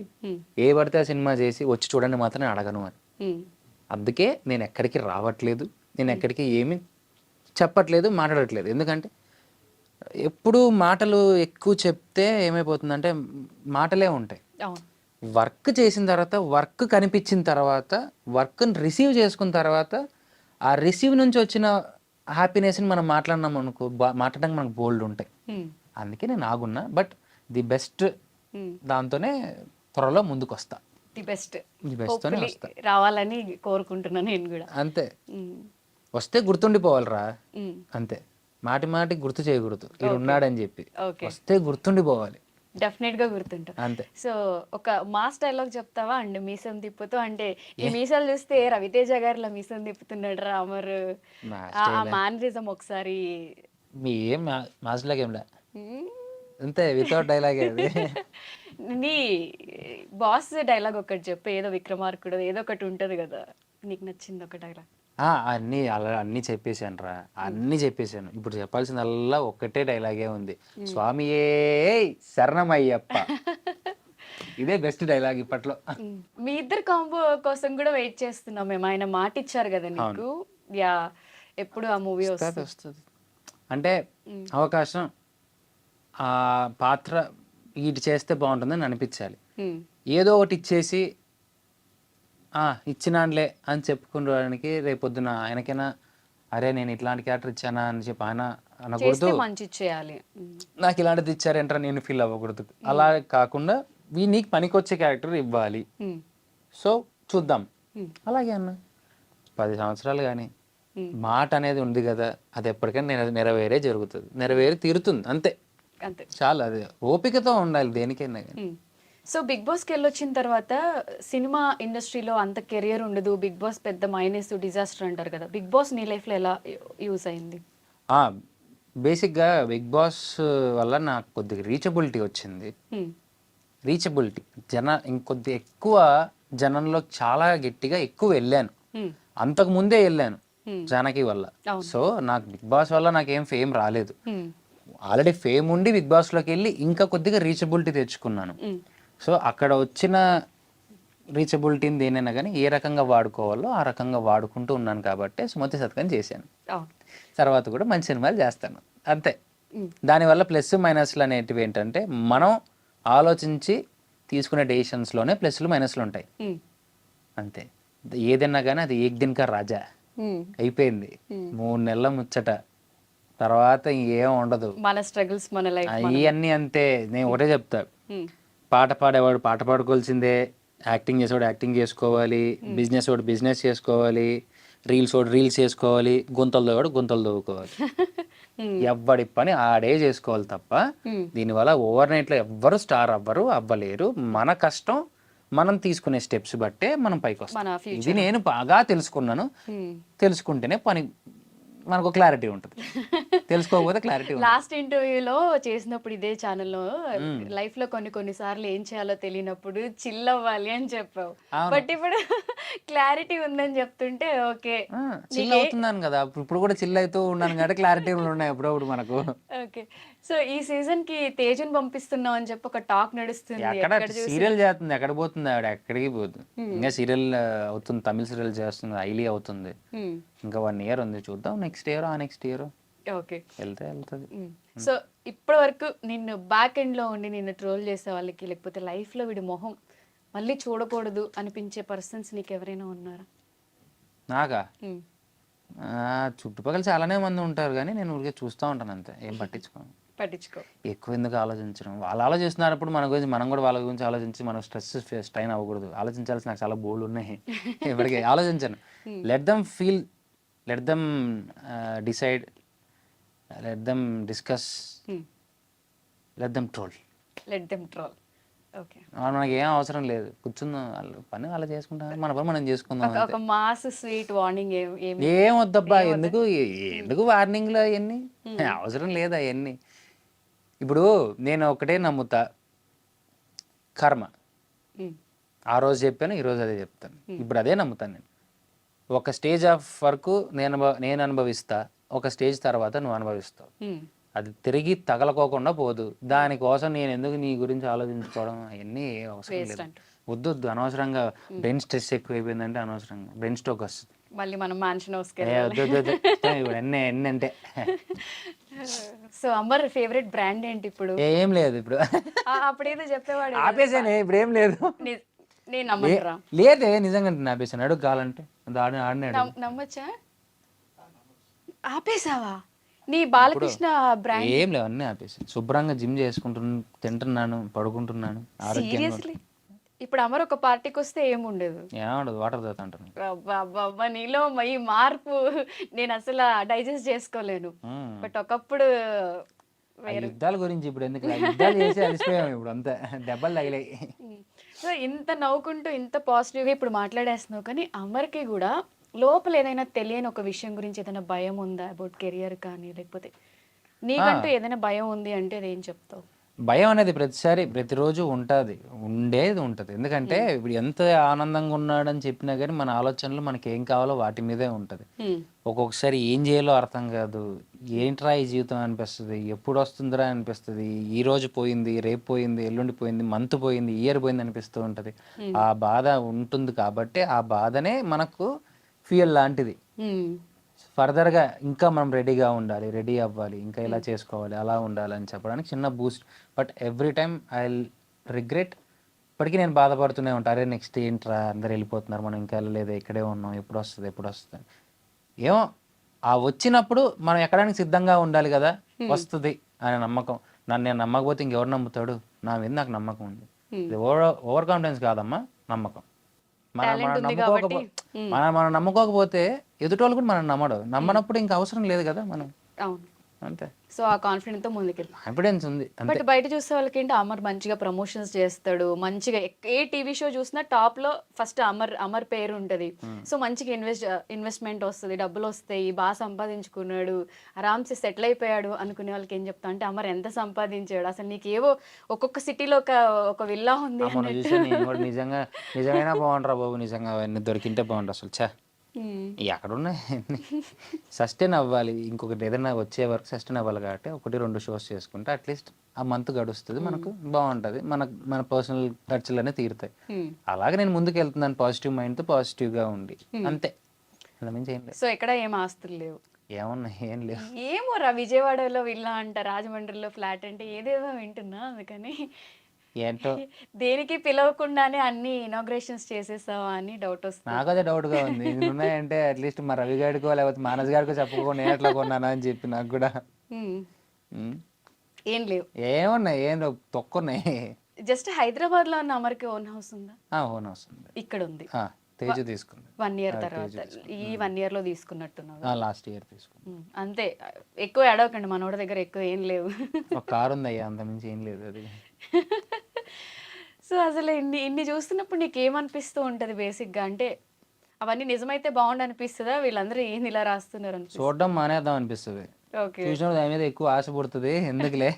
ఏ పడితే ఆ సినిమా చేసి వచ్చి చూడండి మాత్రం నేను అడగను అని. అందుకే నేను ఎక్కడికి రావట్లేదు, నేను ఎక్కడికి ఏమి చెప్పట్లేదు, మాట్లాడట్లేదు. ఎందుకంటే ఎప్పుడు మాటలు ఎక్కువ చెప్తే ఏమైపోతుందంటే మాటలే ఉంటాయి. వర్క్ చేసిన తర్వాత, వర్క్ కనిపించిన తర్వాత, వర్క్ని రిసీవ్ చేసుకున్న తర్వాత, ఆ రిసీవ్ నుంచి వచ్చిన హ్యాపీనెస్ని మనం మాట్లాడినాం అనుకో, మాట్లాడడానికి మనకు బోల్డ్ ఉంటాయి. అందుకే నేను ఆగున్నా. బట్ ది బెస్ట్ దాంతోనే త్వరలో ముందుకు వస్తా. ది బెస్ట్ రావాలని కోరుకుంటున్నాను నేను కూడా. అంతే, వస్తే గుర్తుండిపోవాలిరా, అంతే. మాటి గుర్తు చేయకూడదు, ఇది ఉన్నాడని చెప్పి. వస్తే గుర్తుండిపోవాలి, డెఫినెట్ గా గుర్తుంటా. అంతే. సో ఒక మాస్ డైలాగ్ చెప్తావా అండి? మీసం తిప్పుతూ, అంటే ఈ మీసాలు చూస్తే రవితేజ గారిలా మీసం తిప్పుతున్నాడు రా అమర్, ఆ మానరిజం ఒకసారి. ఏం మాస్లాగ్ ఏంలా, అంతే, వితౌట్ డైలాగ్. అది నీ బాస్ డైలాగ్ ఒకటి చెప్పు, ఏదో విక్రమార్కుడు ఏదో ఒకటి ఉంటది కదా, నీకు నచ్చింది ఒక డైలాగ్. అన్నీ చెప్పేశాను రా, అన్నీ చెప్పేశాను. ఇప్పుడు చెప్పాల్సిందల్లా ఒక్కటే డైలాగే ఉంది, స్వామియే శరణమయ్యప్ప. ఇదే బెస్ట్ డైలాగ్ ఇప్పట్లో. మీ ఇద్దరు కాంబో కోసం కూడా వెయిట్ చేస్తున్నాం మేము. ఆయన మాట ఇచ్చారు కదా నీకు. యా, ఎప్పుడు ఆ మూవీ వస్తుంది వస్తుంది? వస్తుంది అంటే అవకాశం ఆ పాత్ర వీటి చేస్తే బాగుంటుందని అనిపించాలి. ఏదో ఒకటి ఇచ్చేసి ఇచ్చినానులే అని చెప్పుకోవడానికి రేపొద్దున ఆయనకైనా అరే నేను ఇట్లాంటి క్యారెక్టర్ ఇచ్చానా అని చెప్పి ఆయన అనకూడదు, మంచి చేయాలి. నాకు ఇలాంటిది ఇచ్చారంటారా నేను ఫీల్ అవ్వకూడదు. అలా కాకుండా నీకు పనికొచ్చే క్యారెక్టర్ ఇవ్వాలి. సో చూద్దాం. అలాగే అన్న 10 సంవత్సరాలు కానీ మాట అనేది ఉంది కదా, అది ఎప్పటికైనా నెరవేరే జరుగుతుంది, నెరవేరి తీరుతుంది అంతే. అంతే, చాలా అది ఓపికతో ఉండాలి దేనికైనా కానీ. సో బిగ్ బాస్కి వెళ్ళొచ్చిన తర్వాత సినిమా ఇండస్ట్రీలో అంత కెరియర్ ఉండదు, బిగ్ బాస్ పెద్ద మైనస్ డిజాస్టర్ అంటారు కదా, బిగ్ బాస్ నీ లైఫ్లో ఎలా యూజ్ అయింది? బేసిక్గా బిగ్ బాస్ వల్ల నాకు కొద్దిగా రీచబిలిటీ వచ్చింది. రీచబిలిటీ ఇంకొద్ది ఎక్కువ జనంలో చాలా గట్టిగా ఎక్కువ వెళ్ళాను. అంతకు ముందే వెళ్ళాను జానకి వల్ల. సో నాకు బిగ్ బాస్ వల్ల నాకేం ఫేమ్ రాలేదు. ఆల్రెడీ ఫేమ్ ఉండి బిగ్ బాస్లోకి వెళ్ళి ఇంకా కొద్దిగా రీచబిలిటీ తెచ్చుకున్నాను. సో అక్కడ వచ్చిన రీచబిలిటీని దేనైనా కానీ ఏ రకంగా వాడుకోవాలో ఆ రకంగా వాడుకుంటూ ఉన్నాను కాబట్టి సుమతి శతకం చేశాను. తర్వాత కూడా మంచి సినిమాలు చేస్తాను అంతే. దానివల్ల ప్లస్ మైనస్లు అనేటివి ఏంటంటే మనం ఆలోచించి తీసుకునే డెసిషన్స్లోనే ప్లస్లు మైనస్లు ఉంటాయి అంతే. ఏదైనా కానీ అది ఏక్ దిన్కా రాజా అయిపోయింది. 3 నెలల ముచ్చట, తర్వాత ఏం ఉండదు. మన స్ట్రగుల్స్ మన లైఫ్ ఇవన్నీ అంతే. నేను ఒకటే చెప్తా, పాట పాడేవాడు పాట పాడుకోవాల్సిందే, యాక్టింగ్ చేసేవాడు యాక్టింగ్ చేసుకోవాలి, బిజినెస్ వాడు బిజినెస్ చేసుకోవాలి, రీల్స్ వాడు రీల్స్ చేసుకోవాలి, గుంతలు తోవాడు గుంతలు తవ్వుకోవాలి. ఎవ్వడి పని ఆడే చేసుకోవాలి తప్ప దీనివల్ల ఓవర్ నైట్లో ఎవ్వరు స్టార్ అవ్వలేరు. మన కష్టం మనం తీసుకునే స్టెప్స్ బట్టే మనం పైకి వస్తాం. ఇది నేను బాగా తెలుసుకున్నాను. తెలుసుకుంటేనే పని మనకు క్లారిటీ ఉంటుంది, తెలుసుకోకపోతే క్లారిటీ ఉంటుంది. లాస్ట్ ఇంటర్వ్యూలో చేసినప్పుడు ఇదే ఛానల్లో లైఫ్ లో కొన్నిసార్లు ఏం చేయాలో తెలియనప్పుడు చిల్ అవ్వాలి అని చెప్పావు. బట్ ఇప్పుడు క్లారిటీ ఉందని చెప్తుంటే ఓకే చిల్ అవుతున్నాను కదా, ఇప్పుడు కూడా చిల్ అవుతూ ఉన్నాను కాబట్టి క్లారిటీ ఉన్నాయి అప్పుడప్పుడు మనకు. ఓకే, సో ఈ సీజన్ కి తేజుని పంపిస్తున్నాం అని చెప్పి ఒక టాక్ నడుస్తుంది. ఎక్కడ సీరియల్ చేస్తుంది, ఎక్కడ పోతుంది ఆవిడ, ఎక్కడికి పోతుంది. ఇంకా సీరియల్ అవుతుంది, తమిళ సీరియల్ చేస్తుంది, ఐలీ అవుతుంది. ఇంకా 1 year ఉంది, చూద్దాం next year next year okay వెళ్తుంది. సో ఇప్పటి వరకు నిన్ను బ్యాక్ ఎండ్ లో ఉండి నిన్ను ట్రోల్ చేసే వాళ్ళకి, లేకపోతే లైఫ్ లో వీడి మొహం మళ్ళీ చూడకూడదు అనిపించే పర్సన్స్ నీకు ఎవరైనా ఉన్నారా? నాకా చుట్టుపక్కల చాలానే మంది ఉంటారు కానీ నేను ఊరికే చూస్తూ ఉంటాను అంతే, ఏం పట్టించుకో. ఎక్కువ ఎందుకు ఆలోచించడం, వాళ్ళు ఆలోచిస్తున్నప్పుడు మన గురించి మనం కూడా వాళ్ళ గురించి ఆలోచించి మనం స్ట్రెయిన్ అవ్వకూడదు. ఆలోచించాల్సి నాకు చాలా బోల్డ్ ఉన్నాయి, ఇప్పటికే ఆలోచించాను. Let them feel, let them decide, let them discuss, let them troll. Okay, మనకి ఏం అవసరం లేదు, కూర్చుందాం, వాళ్ళు పని అలా చేసుకుంటాం, మన పని మనం చేసుకుందాం. ఒక మాస్ స్వీట్ వార్నింగ్ ఏం వద్దబ్బా, ఎందుకు వార్నింగ్లు అవన్నీ అవసరం లేదు అవన్నీ. ఇప్పుడు నేను ఒకటే నమ్ముతా, కర్మ. ఆ రోజు చెప్పాను, ఈరోజు అదే చెప్తాను, ఇప్పుడు అదే నమ్ముతాను నేను. ఒక స్టేజ్ ఆఫ్ వరకు నేను అనుభవిస్తా, ఒక స్టేజ్ తర్వాత నువ్వు అనుభవిస్తావు. అది తిరిగి తగలకోకుండా పోదు. దానికోసం నేను ఎందుకు నీ గురించి ఆలోచించుకోవడం, అవన్నీ అవసరం లేదు. వద్దు అనవసరంగా బ్రెయిన్ స్ట్రెస్ ఎక్కువ అయిపోయిందంటే అనవసరంగా బ్రెయిన్ స్ట్రోక్ వస్తుంది. మళ్ళీ మనం మ్యాన్షన్ హౌస్కి ఎన్ని అంటే. సో అమర్ ఫేవరెట్ బ్రాండ్ ఏంటి ఇప్పుడు? ఏం లేదు ఇప్పుడు, అప్పుడేదో చెప్పేవాడు, ఆపేసానే, ఇప్పుడు ఏం లేదు. నేను నమ్మరా? లేదే, నిజంగా ఆపేసాను. అడుగు కావాలంటే ఆడినాడు, నమ్మచ్చా? ఆపేసావా? నీ బాలకృష్ణ బ్రాండ్ ఏం లేవు, అన్నీ ఆపేసాను. శుభ్రంగా జిమ్ చేసుకుంటున్నాను, తింటున్నాను, పడుకుంటున్నాను ఆరోగ్యంగా. ఇప్పుడు అమర్ ఒక పార్టీకి వస్తే ఏముండదు, ఏముండదు, వాటర్ తాగుతాంటాను. అబ్బా, నీలో ఈ మార్పు నేను అసలు డైజెస్ట్ చేసుకోలేను. బట్ ఒకప్పుడు యుద్ధాల గురించి ఇప్పుడు ఎందుకు, యుద్ధాలు చేసి అలసిపోయాము ఇప్పుడు, అంతా దెబ్బలు తగిలాయి. సో ఇంత నవ్వుకుంటూ ఇంత పాజిటివ్గా ఇప్పుడు మాట్లాడేస్తున్నావు, కానీ అమర్కి కూడా లోపల ఏదైనా తెలియని ఒక విషయం గురించి ఏదైనా భయం ఉందా? అబౌట్ కెరియర్ కానీ, లేకపోతే నీకంటూ ఏదైనా భయం ఉంది అంటే అది ఏం చెప్తావు? భయం అనేది ప్రతిరోజు ఉండేది ఉంటుంది. ఎందుకంటే ఇప్పుడు ఎంత ఆనందంగా ఉన్నాడని చెప్పినా కానీ మన ఆలోచనలు మనకి ఏం కావాలో వాటి మీదే ఉంటుంది. ఒక్కొక్కసారి ఏం చేయాలో అర్థం కాదు, ఏంట్రా ఈ జీవితం అనిపిస్తుంది, ఎప్పుడు వస్తుందిరా అనిపిస్తుంది. ఈ రోజు పోయింది, రేపు పోయింది, ఎల్లుండి పోయింది, మంత్ పోయింది, ఇయర్ పోయింది అనిపిస్తూ ఉంటుంది. ఆ బాధ ఉంటుంది కాబట్టి ఆ బాధనే మనకు ఫ్యూయల్ లాంటిది. ఫర్దర్గా ఇంకా మనం రెడీగా ఉండాలి, రెడీ అవ్వాలి, ఇంకా ఇలా చేసుకోవాలి, అలా ఉండాలి అని చెప్పడానికి చిన్న Boost. But every time I regret. ఇప్పటికీ నేను బాధపడుతూనే ఉంటాను, అరే నెక్స్ట్ ఏంట్రా అందరు వెళ్ళిపోతున్నారు, మనం ఇంకా వెళ్ళలేదు, ఇక్కడే ఉన్నాం, ఎప్పుడు వస్తుంది. ఏమో ఆ వచ్చినప్పుడు మనం ఎక్కడానికి సిద్ధంగా ఉండాలి కదా, వస్తుంది అనే నమ్మకం. నేను నమ్మకపోతే ఇంకెవరు నమ్ముతాడు? నా మీద నాకు నమ్మకం ఉంది. ఇది ఓవర్ కాన్ఫిడెన్స్ కాదమ్మా, నమ్మకం. మనం నమ్ముకోకపోతే ఎదుటోళ్ళు కూడా మనం నమ్మనప్పుడు ఇంకా అవసరం లేదు కదా మనం. అవును, అంతే. సో ఆ కాన్ఫిడెంట్ తో ముందుకెళ్ళి కాన్ఫిడెన్స్ ఉంది అంతే. బట్ బయట చూసే వాళ్ళకి ఏంటి, అమర్ మంచిగా ప్రమోషన్స్ చేస్తాడు, మంచిగా ఏ టీవీ షో చూసినా టాప్ లో ఫస్ట్ అమర్ పేరు ఉంటది. సో మంచిగా ఇన్వెస్ట్మెంట్ వస్తుంది, డబ్బులు వస్తాయి, బాగా సంపాదించుకున్నాడు, ఆరామ్సే సెటిల్ అయిపోయాడు అనుకునే వాళ్ళకి ఏం చెప్తా అంటే, అమర్ ఎంత సంపాదించాడు అసలు, నీకు ఏవో ఒక్కొక్క సిటీలో ఒక విల్లా ఉంది నిజంగా నిజమైనా బాగుంటారా బాబు, నిజంగా అవన్నీ దొరికింటే బాగుంటారు అసలు. చా ఎక్కడున్నాయి, సస్టైన్ అవ్వాలి, ఇంకొకటి ఏదైనా వచ్చే వరకు సస్టైన్ అవ్వాలి కాబట్టి 1-2 షోస్ చేసుకుంటే అట్లీస్ట్ ఆ మంత్ గడుస్తుంది, మనకు బాగుంటుంది, మన పర్సనల్ ఖర్చులనే తీరుతాయి. అలాగే నేను ముందుకు వెళ్తున్నాను పాజిటివ్ మైండ్తో, పాజిటివ్గా ఉండి, అంతే. అలా మించి ఏం లేదు. సో ఎక్కడ ఏం ఆస్తులు లేవు, ఏమున్నాయి, ఏం లేవు. ఏమోరా విజయవాడలో విల్లా అంట, రాజమండ్రిలో ఫ్లాట్ అంటే ఏదేదో వింటున్నా, అందుకని ఏంటో దేనికి పిలవకుండానే అన్ని ఇనాగ్రేషన్స్ చేసేసావా అని డౌట్ వస్తుంది. నాకు అదే డౌట్గా ఉంది. ఇది ఉన్నాయంటే అట్లీస్ట్ మా రవి గారికో లేకపోతే మానస్ గారికో చెప్పుకో, నేను ఎట్లా కొన్నానా అని చెప్పి నాకు కూడా. ఏం లేవు, ఏమున్నాయి, ఏం తొక్కున్నాయి. జస్ట్ హైదరాబాద్ లో ఉన్న అమర్కి ఓన్ హౌస్ ఉందా? ఓన్ హౌస్ ఉంది, ఇక్కడ ఉంది. తేజు తీసుకుంది 1 year తర్వాత, ఈ 1 year లో తీసుకున్నట్టున్నావు. లాస్ట్ ఇయర్ తీసుకుంది. అంతే, ఎక్కువ ఏడవకండి, మనోడి దగ్గర ఎక్కువ ఏం లేవు. ఒక కారు ఉంది అయ్యా, అంత మించి ఏం లేదు అది. సో అసలు ఇన్ని చూస్తున్నప్పుడు నీకు ఏమనిపిస్తూ ఉంటది బేసిక్ గా, అంటే అవన్నీ నిజమైతే బాగుండు అనిపిస్తుందా, వీళ్ళందరూ ఏంది ఇలా రాస్తున్నారు అని? చూడడం మానేద్దాం అనిపిస్తుంది, చూసినప్పుడు దాని మీద ఎక్కువ ఆశ పుడుతుంది, ఎందుకులే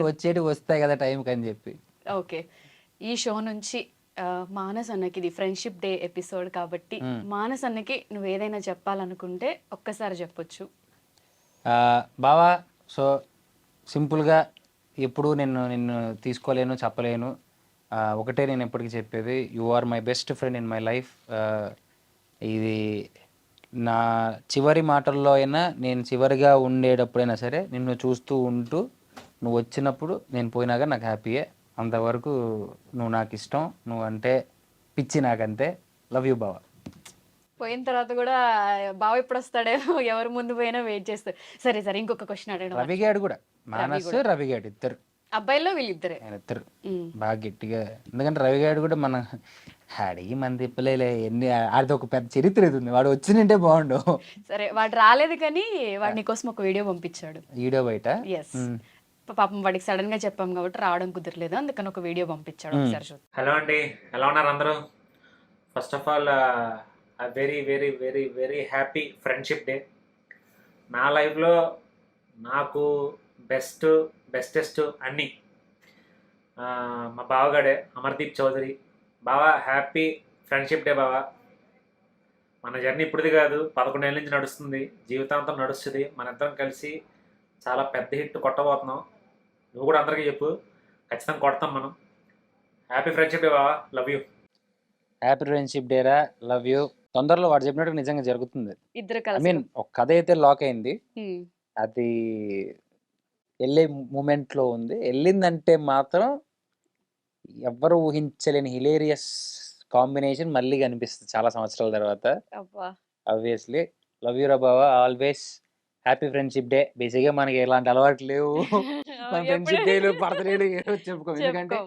వచ్చేటి వస్తాయి కదా టైంకి అని చెప్పి. ఓకే, ఈ షో నుంచి మానస్ అన్నకి, ఇది ఫ్రెండ్షిప్ డే ఎపిసోడ్ కాబట్టి మానస్ అన్నకి నువ్వు ఏదైనా చెప్పాలనుకుంటే ఒక్కసారి చెప్పొచ్చు. బావా, సో సింపుల్గా ఎప్పుడు నిన్ను తీసుకోలేను, చెప్పలేను. ఒకటే నేను ఎప్పటికీ చెప్పేది, you are my best friend in my life. ఇది నా చివరి మాటల్లో అయినా, నేను చివరిగా ఉండేటప్పుడైనా సరే నిన్ను చూస్తూ ఉంటూ, నువ్వు వచ్చినప్పుడు నేను పోయినాక నాకు హ్యాపీయే. అంతవరకు నువ్వు నాకు ఇష్టం, నువ్వు అంటే పిచ్చి నాకంతే. లవ్ యూ బావా. పోయిన తర్వాత కూడా బావ ఎప్పుడు వస్తాడేమో, ఎవరు ముందు పోయినా వెయిట్ చేస్తారు. సరే సరే, ఇంకొక క్వశ్చన్ అడగడం. రవిగాడు కూడా, మానస్ రవిగాడు ఇద్దరు అబ్బాయిల్లో వీళ్ళిద్దరే, ఇద్దరు బాగా గట్టిగా. ఎందుకంటే రవిగాడు కూడా మన అడిగి మన తిప్పలేలే, ఎన్ని ఆడితే ఒక పెద్ద చరిత్ర ఉంది, వాడు వచ్చినంటే బాగుండు. సరే వాడు రాలేదు కానీ వాడి నీకోసం ఒక వీడియో పంపించాడు. వీడియో బయట? ఎస్, పాపం వాడికి సడన్ గా చెప్పాం కాబట్టి రావడం కుదరలేదు, అందుకని ఒక వీడియో పంపించాడు, ఒకసారి చూద్దాం. హలో అండి, ఎలా ఉన్నారు అందరూ? First of all very very very very happy friendship day. నా లైఫ్లో నాకు బెస్టెస్ట్ అన్నీ మా బావగాడే, అమర్దీప్ చౌదరి. బావా, హ్యాపీ ఫ్రెండ్షిప్ డే బావా. మన జర్నీ ఇప్పుడుది కాదు, 11 ఏళ్ళ నుంచి నడుస్తుంది, జీవితాంతం నడుస్తుంది. మనిద్దరం కలిసి చాలా పెద్ద హిట్ కొట్టబోతున్నాం. నువ్వు కూడా అందరికీ చెప్పు, ఖచ్చితంగా కొడతాం మనం. హ్యాపీ ఫ్రెండ్షిప్ డే బావా, love you. Happy friendship day రా, లవ్ యూ. తొందరలో వాడు చెప్పినట్టు నిజంగా జరుగుతుంది. ఇద్దరు ఐ మీన్ ఒక కథ అయితే లాక్ అయింది, అది వెళ్ళే మూమెంట్లో ఉంది. వెళ్ళిందంటే మాత్రం ఎవ్వరు ఊహించలేని హిలేరియస్ కాంబినేషన్ మళ్ళీ కనిపిస్తుంది చాలా సంవత్సరాల తర్వాత. ఆబ్వియస్లీ లవ్ యూ రా బావా, ఆల్వేస్ హ్యాపీ ఫ్రెండ్షిప్ డే. బేసిక్గా మనకి ఎలాంటి అలవాటు లేవు, మన ఫ్రెండ్షిప్ డేలు బర్త్డేలు చెప్పుకోం. ఎందుకంటే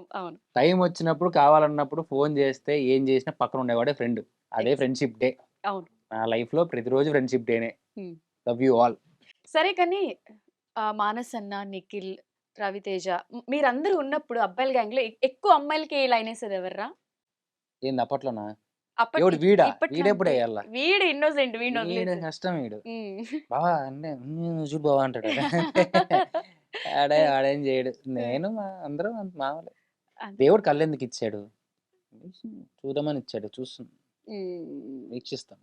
టైం వచ్చినప్పుడు కావాలన్నప్పుడు ఫోన్ చేస్తే ఏం చేసినా పక్కన ఉండేవాడే ఫ్రెండ్. అదే ఫ్రెండ్షిప్ డే. నా లైఫ్ లో ప్రతిరోజు ఫ్రెండ్షిప్ డేనే. Love you all. సరే కానీ మానస్ అన్న, నిఖిల్, రవితేజ మీరందరూ ఉన్నప్పుడు అబ్బాయిల గ్యాంగ్ లో ఎక్కువ అమ్మాయిలకి లైన్ వేసేది ఎవర్రా? ఏంది అప్పట్లోనా? వీడెప్పుడు వేయాల? వీడు ఇన్నోసెంట్, వీడు కష్టం. వీడు బావా అంటే చూడు బావా అంటాడు, ఆడేం చేయడు. నేను అందరం మామూలే. దేవుడు కళ్ళెందుకు ఇచ్చాడు? చూద్దామని ఇచ్చాడు, చూస్తున్నాం, వీక్షిస్తాం.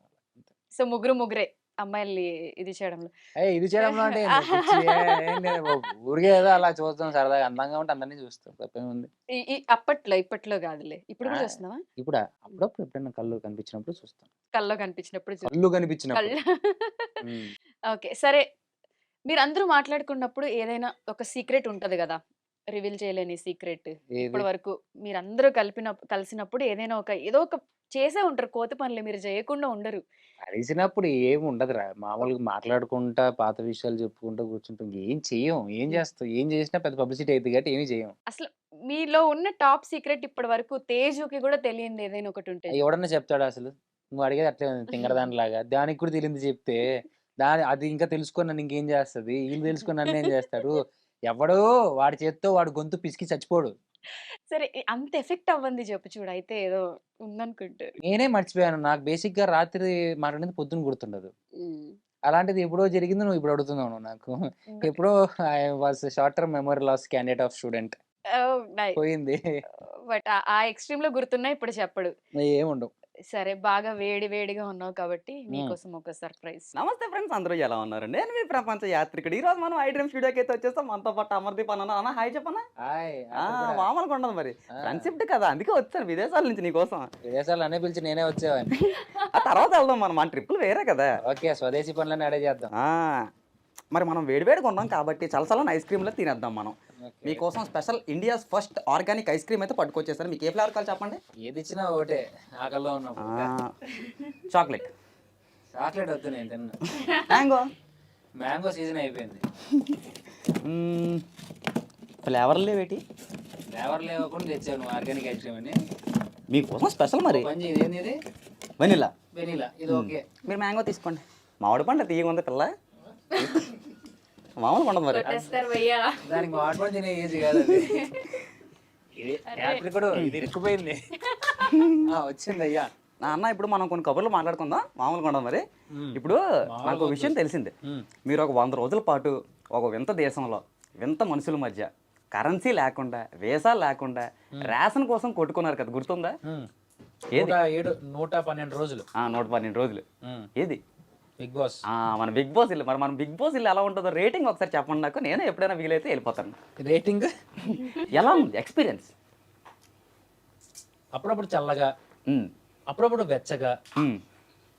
సో ముగ్గురే అమ్మాయిల్ని ఇది చేయడంలో. ఇది చేయడంలో అంటే ఏంది? పిచ్చి ఏం లేదు బాబు. ఊరికే ఏదో అలా చూస్తాం సరదాగా, అందంగా ఉంటే అందరినీ చూస్తాం, తప్పేముంది. ఈ ఇప్పట్లో కాదులే. ఇప్పుడు కూడా ఆ, చూస్తున్నావా? ఇప్పుడా? అప్పుడప్పుడు ఎప్పుడైనా కళ్ళు కనిపించినప్పుడు చూస్తాం. కల్లో కనిపించినప్పుడు కళ్ళు కనిపించినప్పుడు. కళ్ళు ఉమ్. ఓకే. సరే. మీరందరూ మాట్లాడుకున్నప్పుడు ఏదైనా ఒక సీక్రెట్ ఉంటది గదా! రివీల్ చేయలేని సీక్రెట్. ఏది? ఇప్పటి వరకు మీరందరూ కలిసినప్పుడు ఏదో ఒక చేసే ఉంటారు. కోతి పనులు మీరు చేయకుండా ఉండరు. కలిసినప్పుడు ఏమి ఉండదురా, మామూలుగా మాట్లాడుకుంటా పాత విషయాలు చెప్పుకుంటూ కూర్చుంటాం. ఏం చెయ్యం, ఏం చేస్తాం, ఏం చేసినా పెద్ద పబ్లిసిటీ అవుతుంది కాబట్టి ఏమీ చేయం. అసలు మీలో ఉన్న టాప్ సీక్రెట్ ఇప్పటి వరకు తేజుకి కూడా తెలియనిది ఏదైనా ఒకటి ఉంటే ఎవడన్నా చెప్తాడు అసలు? నువ్వు అడిగేది అట్లే ఉంది, తింగరదానిలాగా. దానికి కూడా తెలియదు చెప్తే అది ఇంకా తెలుసుకొని నన్ను ఇంకేం చేస్తుంది, వీళ్ళు తెలుసుకొని నన్ను ఏం చేస్తారు? ఎవడో వాడి చేత్తో వాడు గొంతు పిసికి చచ్చిపోడు. సరే అంత ఎఫెక్ట్ అవ్వంది చెప్పు చూడు. అయితే ఏదో ఉందనుకుంటారు. నేనే మర్చిపోయాను. నాకు బేసిక్ గా రాత్రి మాట్లాడింది పొద్దున గుర్తుండదు. హ్మ్. అలాంటిది ఎప్పుడో జరిగింది, నువ్వు ఇప్పుడు అడుగుతున్నావు నువ్వు నాకు. ఎప్పుడో I was short term memory loss candidate of student. Oh! Nice. పోయింది. బట్ ఆ ఎక్స్‌ట్రీమ్‌లో గుర్తున్నాయి. ఇప్పుడు చెప్పడు. ఏముండవు. సరే బాగా వేడిగా ఉన్నావు కాబట్టి నీకోసం ఒక సర్ప్రైజ్. నమస్తే ఫ్రెండ్స్, అందరూ ఎలా ఉన్నారు? నేను మీ ప్రపంచ యాత్రికుడు. ఈరోజు మనం ఐ డ్రీమ్ స్టూడియోకి అయితే వచ్చేస్తాం. మనతో పాటు అమర్దీప్ అన్న హాయ్ చెప్పన్నా. హాయ్. మామూలుగా ఉండదు మరి, ఫ్రెండ్షిప్ కదా, అందుకే వచ్చాను విదేశాల నుంచి నీకోసం. విదేశాలు అనే పిలిచి నేనే వచ్చేవాడిని. ఆ తర్వాత వెళ్దాం మనం, మన ట్రిప్పులు వేరే కదా. ఓకే, స్వదేశీ పనులన్నీ అడే చేద్దాం. మరి మనం వేడివేడిగా ఉన్నాం కాబట్టి చలచలని ఐస్ క్రీమ్లో తినేద్దాం మనం. మీకోసం special India's first organic ice cream అయితే పట్టుకొచ్చేసారు. మీకు ఏ ఫ్లేవర్ కావాలి చెప్పండి. ఏది ఇచ్చినా ఒకటే, ఆకల్లో ఉన్నప్పుడు. చాక్లెట్. చాక్లెట్ వద్దు, నేను తిన్నా. మ్యాంగో. మ్యాంగో సీజన్ అయిపోయింది. ఫ్లేవర్లు లేవేటి? ఫ్లేవర్ లేవకుండా తెచ్చావు నువ్వు ఆర్గానిక్ ఐస్ క్రీమ్ అని. మీకోసం స్పెషల్ మరి. పని ఇదేంది ఇది? వెనిలా. వెనీలా ఇది ఓకే. మీరు మ్యాంగో తీసుకోండి. మామిడి పండు తీయగా ఉంది పిల్ల, మామూలు ఉండదు మరి. దానికి వాడుకొని తినే ఏజ్ కాదు అది. ఇది యాత్రికుడు, ఇది ఇరుక్కుపోయింది. వచ్చింది అయ్యా. నా అన్న, ఇప్పుడు మనం కొన్ని కబుర్లు మాట్లాడుకుందాం, మామూలుగా ఉండదు మరి. ఇప్పుడు నాకు ఒక విషయం తెలిసింది. మీరు ఒక 100 రోజుల పాటు ఒక వింత దేశంలో వింత మనుషుల మధ్య కరెన్సీ లేకుండా, వీసా లేకుండా రేషన్ కోసం కొట్టుకున్నారు కదా, గుర్తుందా? ఏది? 112 రోజులు. 112 రోజులు. ఏది? Bigg Boss. మన బిగ్ బాస్ ఇల్లు. మరి మన బిగ్ బాస్ ఇల్లు ఎలా ఉంటుందో రేటింగ్ ఒకసారి చెప్పండి నాకు. నేను ఎప్పుడైనా వీలైతే వెళ్ళిపోతాను. రేటింగ్ ఎలా ఉంది ఎక్స్పీరియన్స్? అప్పుడప్పుడు చల్లగా, అప్పుడప్పుడు వెచ్చగా,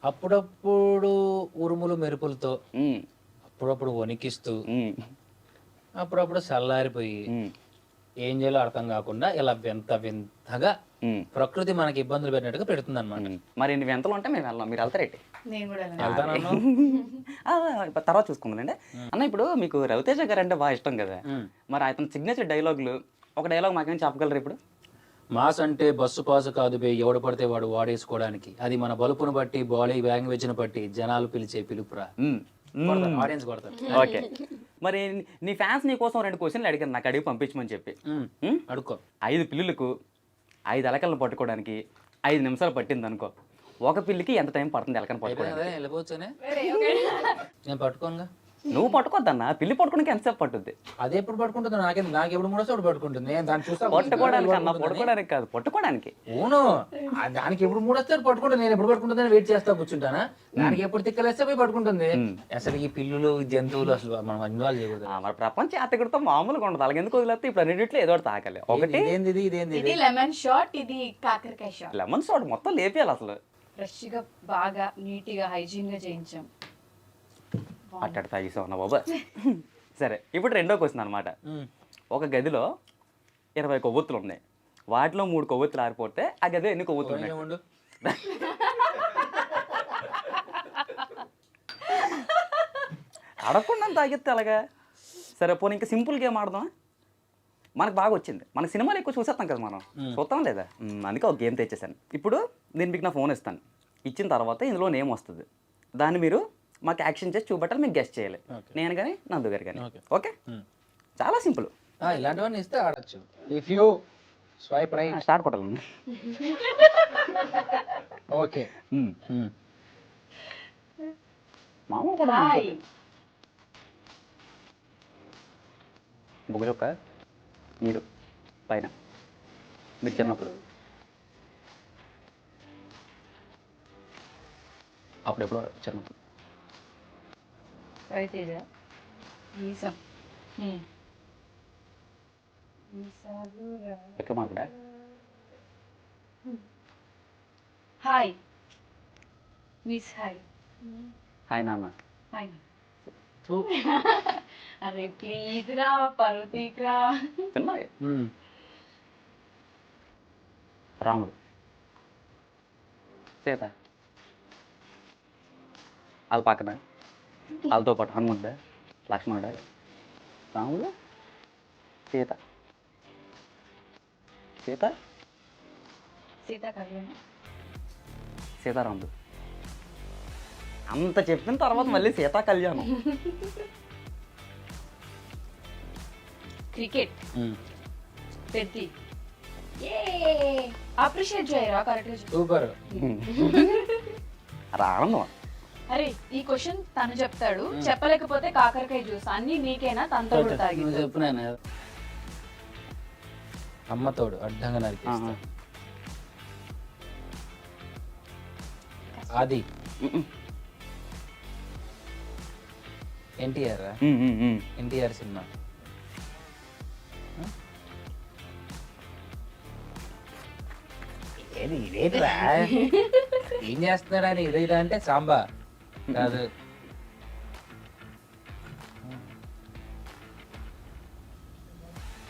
అప్పుడప్పుడు ఉరుములు మెరుపులతో, అప్పుడప్పుడు వణికిస్తూ, అప్పుడప్పుడు చల్లారిపోయి ఏం చేయాలో అర్థం కాకుండా ఇలా వింత వింతగా ప్రకృతి మనకి ఇబ్బందులు పెట్టినట్టుగా పెడుతుంది అనమాట. మరి ఇన్ని వింతలు ఉంటే మేము వెళ్ళాం, మీరు వెళ్తారేంటి? నేను కూడా తర్వాత చూసుకుందామండి. అన్న, ఇప్పుడు మీకు రవితేజ గారు అంటే బాగా ఇష్టం కదా, మరి అతని సిగ్నేచర్ డైలాగులు ఒక డైలాగ్ మాకేం చెప్పగలరు ఇప్పుడు? మాస్ అంటే బస్సు పాసు కాదు బే, ఎవడు పడితే వాడు వాడేసుకోవడానికి, అది మన బలుపును బట్టి బాడీ లాంగ్వేజ్ని బట్టి జనాలు పిలిచే పిలుపురా. ఆడియన్స్ కొడతారు. ఓకే, మరి నీ ఫ్యాన్స్ నీ కోసం 2 క్వశ్చన్లు అడిగారు నాకు, అడిగి పంపించమని చెప్పి. అడుక్కో. 5 పిల్లులకు 5 ఎలకలను పట్టుకోవడానికి 5 నిమిషాలు పట్టింది అనుకో, ఒక పిల్లికి ఎంత టైం పడుతుంది ఎలకను పట్టుకోవడానికి? వెళ్ళిపోవచ్చునే, నేను పట్టుకోగా. నువ్వు పట్టుకోద్దన్నా, పిల్లి పట్టుకోవడానికి ఎంతసేపు పట్టుద్ది? అదే ఎప్పుడు పట్టుకుంటుంది, నాకు ఎప్పుడు మూడో చోటు పట్టుకుంటుంది. నేను దాన్ని చూస్తా. పట్టుకోవడానికి అన్న, పట్టుకోవడానికి కాదు, పట్టుకోవడానికి. అవును, దానికి ఎప్పుడు మూడొస్తే పట్టుకుంటుంది. నేను ఎప్పుడు పట్టుకుంటుందని వెయిట్ చేస్తా కూర్చుంటానా? దానికి ఎప్పుడు తిక్కలేస్తే పోయి పట్టుకుంటుంది. అసలు ఈ పిల్లులు జంతువులు అసలు మనం ఇన్వాల్వ్ చేయకూడదు. మరి ప్రపంచ యాత్రికుడితో మామూలుగా ఉండదు, అలాగే ఎందుకు వదిలేస్తే ఇప్పుడు అన్నింటిలో ఏదో ఒకటి తాకాలి. ఒకటి ఇది లెమన్ షాట్, ఇది కాకరకాయ షాట్. లెమన్ షాట్ మొత్తం లేపేయాలి అసలు. ఫ్రెష్ గా బాగా నీట్ గా హైజీన్ గా చేయించాం. అట్టడి తాగిసావు అన్న బాబా. సరే, ఇప్పుడు రెండో క్వశ్చన్ అనమాట. ఒక గదిలో 20 కొవ్వొత్తులు ఉన్నాయి, వాటిలో 3 కొవ్వొత్తులు ఆరిపోతే ఆ గదిలో ఎన్ని కొవ్వొత్తులు ఉన్నాయి? అడగకుండా తాగితే అలాగా. సరే పోనీ ఇంకా సింపుల్ గేమ్ ఆడదాం. మనకు బాగా వచ్చింది, మనకు సినిమాలు ఎక్కువ చూసేస్తాం కదా మనం, చూస్తాం లేదా? అందుకే ఒక గేమ్ తెచ్చేసాను. ఇప్పుడు నేను మీకు నా ఫోన్ ఇస్తాను, ఇచ్చిన తర్వాత ఇందులో నేమ్ వస్తుంది, దాన్ని మీరు మాకు యాక్షన్ చేసి చూపెట్టాలి, మీకు గెస్ట్ చేయాలి. నేను కానీ నందు గారు కానీ. ఓకే, చాలా సింపుల్. ఇలాంటివన్నీ ఇస్తే ఆడచ్చు. If you swipe right start కొట్టాలి. ఓకే, మామూలుగా బుగ్గ మీరు పైన, మీరు చిన్నప్పుడు అప్పుడెప్పుడో చిన్నప్పుడు రవితేజ మీసం మీసాలు ఎక్క మాట్లాడా హాయ్ మిస్ హాయ్ హాయ్ నాన్న హాయ్ అరే ప్లీజ్ రా పర్వతీక్ రా చిన్నవి రాముడు సీత వాళ్ళ పక్కన వాళ్ళతో పాటు హనుమంతుడా లక్ష్మణుడా రాముడు సీత సీత సీతా కళ్యాణ్ సీతారాముడు అంత చెప్పిన తర్వాత మళ్ళీ సీతా కళ్యాణం క్రికెట్ పెద్ది అప్రిషియేట్ చేయరా కరెక్ట్గా సూపర్. ఆనందం అరే ఈ క్వశ్చన్ తను చెప్తాడు చెప్పలేకపోతే కాకరకాయ జ్యూస్ అన్ని నీకేనా తనతో కూడా తాగి నువ్వు చెప్పు నాన్న. అమ్మ తోడు అడ్డంగా నరికేస్తా. ఆది ఎన్టీఆర్ ఎన్టీఆర్ సినిమా ఏది ఇదేట్రా ఏం చేస్తున్నాడు అని ఇదేదా అంటే సాంబా కాదు.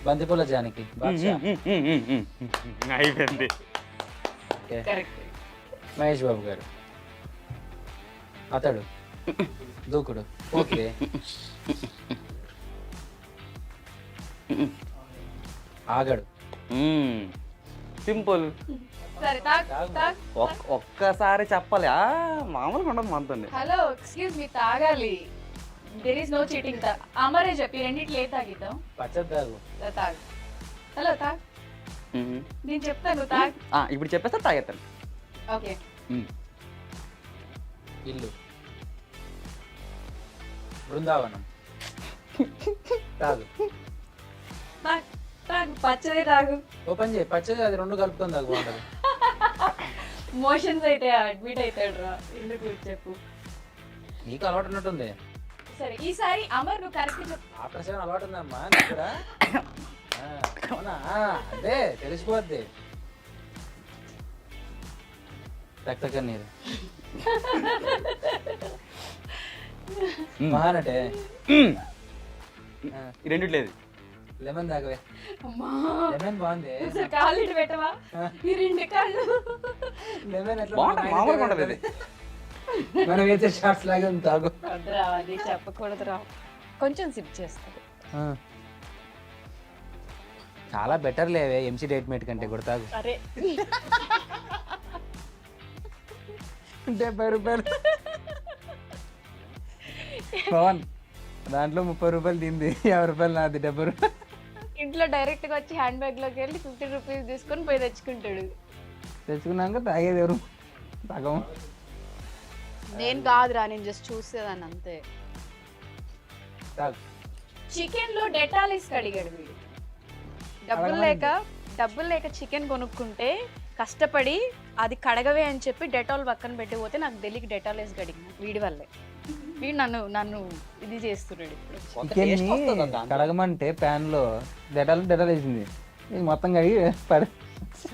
బంతిపూల జానకి బాద్షా. అయిపోయింది. ఓకే. కరెక్ట్ మహేష్ బాబు గారు అతడు దూకుడు. ఓకే. ఆగడు. సింపుల్. సరే తాగ్ తాగ్ ఒక్కసారి చెప్పాలి మామూలుగా ఉండదు మనతోండి. హలో ఎక్స్క్యూజ్ మీ తాగాలి దేర్ ఈస్ నో చీటింగ్ అమరే చెప్పి రెండిట్లు ఏ తాగిద్దాం పచ్చడి తాగు. తాగు హలో తాగ్ నేను చెప్తాను తాగ్ ఇప్పుడు చెప్పేస్తే తాగేస్తాను. ఓకే ఇల్లు బృందావనం తాగు. తాగ్ తాగు పచ్చడి తాగు ఓపెన్ చేయి. పచ్చడి అది రెండు కలుపుకొని తాగు బాగుంటుంది. మోషన్స్ అయితే అడ్మిట్ అవుతాడు రా ఎందుకు చెప్పు నీకు అలవాటు ఉన్నట్టుంది. సరే ఈసారి అమర్ నువ్వు కరెక్ట్ చెప్పు ఆఫ్టర్ 7 అలవాటు ఉందమ్మా నీకు కూడా. అవునా అదే తెలిసిపోద్ది. రక్త కన్నీరు మహానటే. ఈ రెండిట్లేదు. లెమన్ తాగవే. అమ్మా లెమన్ బాగుంది. ఒకసారి కాళ్ళు ఇటు పెట్టవా ఈ రెండు కాళ్ళు లెమన్ ఎట్లా బాగుంటుంది మామూలుగా ఉండదు ఇది. మనం వేసే షార్ట్స్ లాగా ఉంది తాగు. వద్దురా అది చెప్పకూడదురా కొంచెం సిప్ చేస్తుంది చాలా బెటర్ లేవే ఎంసీ డేట్ మేట్ కంటే కూడా తాగు. అరే 70 రూపాయలు పవన్ దాంట్లో 30 రూపాయలు తింది, 50 రూపాయలు నాది, 70 రూపాయలు. ఇంట్లో డైరెక్ట్ గా వచ్చి హ్యాండ్ బ్యాగ్ లోకి వెళ్ళి 50 రూపీస్ తీసుకొని పోయి తెచ్చుకుంటాడు. తెచ్చుకున్నాక తాగేది ఎవరు సగం. నేను కాదురా నేను జస్ట్ చూసేదాన్ని అంతే. తాగు. చికెన్ లో డెటాలిస్ కడిగాడు వీడు. డబ్బులు లేక చికెన్ కొనుక్కుంటే కష్టపడి అది కడగవే అని చెప్పి డెటాల్ పక్కన పెట్టిపోతే నాకు తెలియక డెటాల్ వేసి కడిగిన వీడి వల్లే. వీడు నన్ను ఇది చేస్తున్నాడు ఇప్పుడు. చికెన్ని కడగమంటే ప్యాన్ లో డెటాల్ వేసింది. ఇది మొత్తం కడిగి పడి.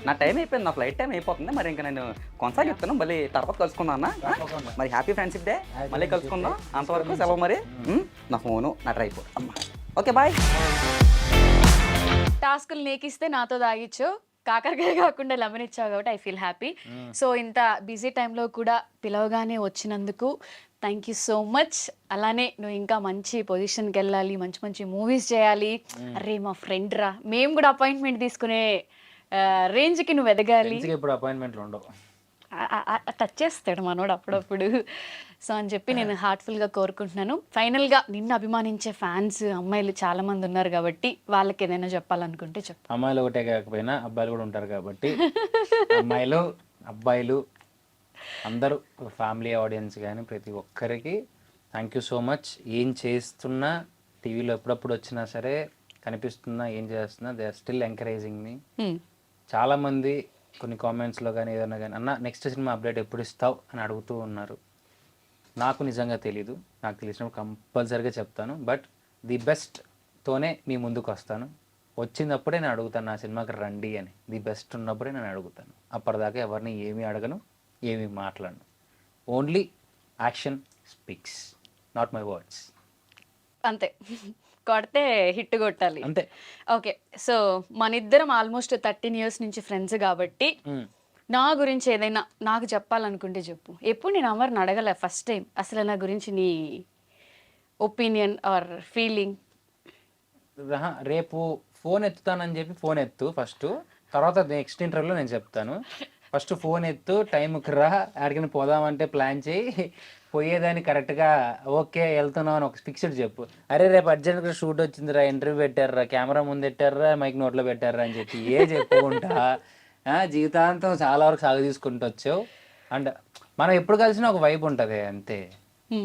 నా టైం అయిపోయింది, నా ఫ్లైట్ టైం అయిపోతుంది. మరి ఇంకా నేను కొనసాగిస్తాను, మళ్ళీ తర్వాత కలుసుకుందాం అన్న. మరి హ్యాపీ ఫ్రెండ్షిప్ డే, మళ్ళీ కలుసుకుందాం. అంతవరకు సెలవు. మరి నా ఫోను నా ట్రైపోర్డ్ అమ్మా. Okay bye. టాస్కులు నీకిస్తే నాతో తాగిచ్చు, కాకరకాయ కాకుండా లెమన్ ఇచ్చావు కాబట్టి ఐ ఫీల్ హ్యాపీ. సో ఇంత బిజీ టైంలో కూడా పిలవగానే వచ్చినందుకు థ్యాంక్ యూ సో మచ్. అలానే నువ్వు ఇంకా మంచి పొజిషన్కి వెళ్ళాలి, మంచి మంచి మూవీస్ చేయాలి. అరే మా ఫ్రెండ్ రా, మేము కూడా అపాయింట్మెంట్ తీసుకునే రేంజ్కి నువ్వు ఎదగాలి. ఇప్పుడు అపాయింట్మెంట్లు ఉండవు. టచ్ చేస్తాడు మనోడు అప్పుడప్పుడు. సో అని చెప్పి నేను హార్ట్ఫుల్గా కోరుకుంటున్నాను. ఫైనల్గా నిన్ను అభిమానించే ఫ్యాన్స్ అమ్మాయిలు చాలా మంది ఉన్నారు కాబట్టి వాళ్ళకి ఏదైనా చెప్పాలనుకుంటే చెప్పు. అమ్మాయిలు ఒకటే కాకపోయినా అబ్బాయిలు కూడా ఉంటారు కాబట్టి అమ్మాయిలు అబ్బాయిలు అందరూ ఫ్యామిలీ ఆడియన్స్ కానీ ప్రతి ఒక్కరికి థ్యాంక్ యూ సో మచ్. ఏం చేస్తున్నా టీవీలో ఎప్పుడప్పుడు వచ్చినా సరే కనిపిస్తున్నా ఏం చేస్తున్నా they are still encouraging me. చాలామంది కొన్ని కామెంట్స్లో కానీ ఏదైనా కానీ అన్న నెక్స్ట్ సినిమా అప్డేట్ ఎప్పుడు ఇస్తావు అని అడుగుతూ ఉన్నారు. నాకు నిజంగా తెలీదు, నాకు తెలిసినప్పుడు కంపల్సరీగా చెప్తాను. బట్ ది బెస్ట్తోనే మీ ముందుకు వస్తాను. వచ్చినప్పుడే నేను అడుగుతాను నా సినిమాకి రండి అని. ది బెస్ట్ ఉన్నప్పుడే నేను అడుగుతాను. అప్పటిదాకా ఎవరిని ఏమీ అడగను, ఏమీ మాట్లాడను. Only action speaks, not my words. అంతే, కొడితే హిట్ కొట్టాలి అంతే. ఓకే, సో మన ఇద్దరం ఆల్మోస్ట్ 13 years నుంచి ఫ్రెండ్స్ కాబట్టి నా గురించి ఏదైనా నాకు చెప్పాలనుకుంటే చెప్పు. ఎప్పుడు నేను అమర్ని అడగలే, ఫస్ట్ టైం అసలు నా గురించి నీ ఒపీనియన్ ఆర్ ఫీలింగ్. రేపు ఫోన్ ఎత్తుతానని చెప్పి ఫోన్ ఎత్తు ఫస్ట్, తర్వాత నెక్స్ట్ ఇంటర్వ్యూలో నేను చెప్తాను. ఫస్ట్ ఫోన్ ఎత్తు, టైంకి రా, ఆడికి పోదామంటే ప్లాన్ చేయి, పోయేదాన్ని కరెక్ట్గా ఓకే వెళ్తున్నావు అని ఒక ఫిక్స్డ్ చెప్పు. అరే రేపు అర్జెంట్గా షూట్ వచ్చిందిరా, ఇంటర్వ్యూ పెట్టారా, కెమెరా ముందు పెట్టారా, మైక్ నోట్లో పెట్టారా అని చెప్పి చెప్పుకుంటా జీవితాంతం చాలా వరకు సాగు తీసుకుంటూ వచ్చావు. అండ్ మనం ఎప్పుడు కలిసినా ఒక వైబ్ ఉంటుంది అంతే.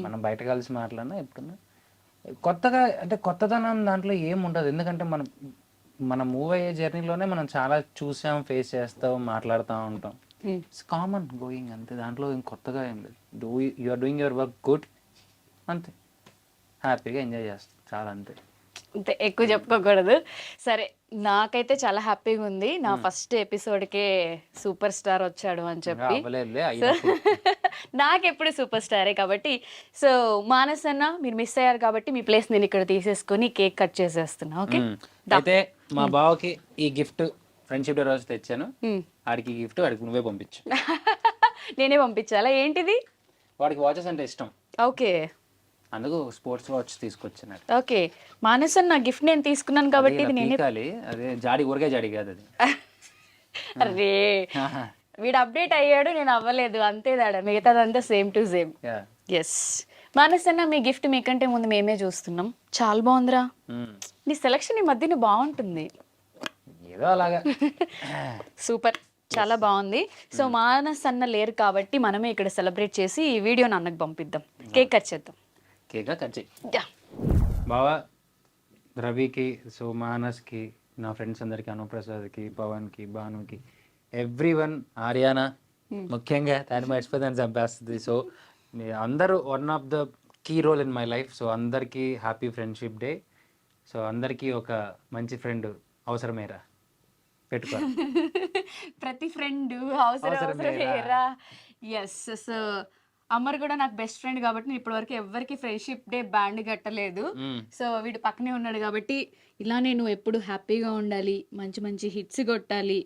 మనం బయట కలిసి మాట్లాడినా ఎప్పుడన్నా కొత్తగా అంటే కొత్తదనం దాంట్లో ఏం ఉండదు. ఎందుకంటే మనం మూవ్ అయ్యే జర్నీలోనే మనం చాలా చూసాం, ఫేస్ చేస్తాం, మాట్లాడుతూ ఉంటాం. ఇట్స్ కామన్ గోయింగ్ అంతే, దాంట్లో ఏం కొత్తగా ఏం లేదు. You are doing your work good అంతే, హ్యాపీగా ఎంజాయ్ చేస్తాం చాలా అంతే. అంతే, ఎక్కువ చెప్పుకోకూడదు. సరే, నాకైతే చాలా హ్యాపీగా ఉంది నా ఫస్ట్ ఎపిసోడ్కే సూపర్ స్టార్ వచ్చాడు అని చెప్పి. నాకెప్పుడు సూపర్ స్టారే కాబట్టి. సో మానస్ అన్న మీరు మిస్ అయ్యారు కాబట్టి మీ ప్లేస్ నేను ఇక్కడ తీసేసుకొని కేక్ కట్ చేసేస్తున్నా. ఓకే, అయితే మా బావకి ఈ గిఫ్ట్ ఫ్రెండ్షిప్ డే రోజు తెచ్చాను. ఆడికి గిఫ్ట్ వాడికి నువ్వే పంపించు. నేనే పంపించాలా? ఏంటిది? వాడికి వాచెస్ అంటే ఇష్టం. ఓకే, అందుకు స్పోర్ట్స్ వాచ్ తీసుకొచ్చినాడు. ఓకే, మానస్ అన్న గిఫ్ట్ నేను తీసుకున్నాను కాబట్టి ఇది నేనే. అదే జాడి ఊరికే జాడి కాదు అది. అరే వీడు అప్డేట్ అయ్యాడు, నేను అవ్వలేదు, అంతే దాడా, మిగతాదంతా same to same. Yes Manas అన్న, మీ గిఫ్ట్ మీకంటే ముందు మేమే చూస్తున్నాం. చాలా బాగుందిరా, నీ సెలక్షన్ ఈ మధ్యన బాగుంటుంది. ఏదో అలాగా. సూపర్, చాలా బాగుంది. సో మానస్ అన్న లేరు కాబట్టి మనమే ఇక్కడ సెలబ్రేట్ చేసి ఈ వీడియోని అన్నకు పంపిద్దాం. కేక్ కట్ చేద్దాం. కేక్ కట్ చేయి బావా. రవికి, సో మానస్కి, నా ఫ్రెండ్స్ అందరికి, అనుప్రసాద్కి, పవన్కి, భానుకి, ఎవ్రీవన్, ఆర్యానా ముఖ్యంగా దాన్ని మర్చిపోతాను చంపేస్తుంది. సో అందరూ one of the key role in my life. So అందరికీ హ్యాపీ ఫ్రెండ్షిప్ డే. సో అందరికీ ఒక మంచి ఫ్రెండ్ అవసరమేరా, పెట్టుకో. ప్రతి ఫ్రెండ్ అవసరమేరా. ఎస్, సో అమర్ కూడా నాకు బెస్ట్ ఫ్రెండ్ కాబట్టి నేను ఇప్పటివరకు ఎవరికి ఫ్రెండ్షిప్ డే బ్యాండ్ కట్టలేదు. సో వీడు పక్కనే ఉన్నాడు కాబట్టి ఇలా నేను ఎప్పుడు హ్యాపీగా ఉండాలి, మంచి మంచి హిట్స్ కొట్టాలి,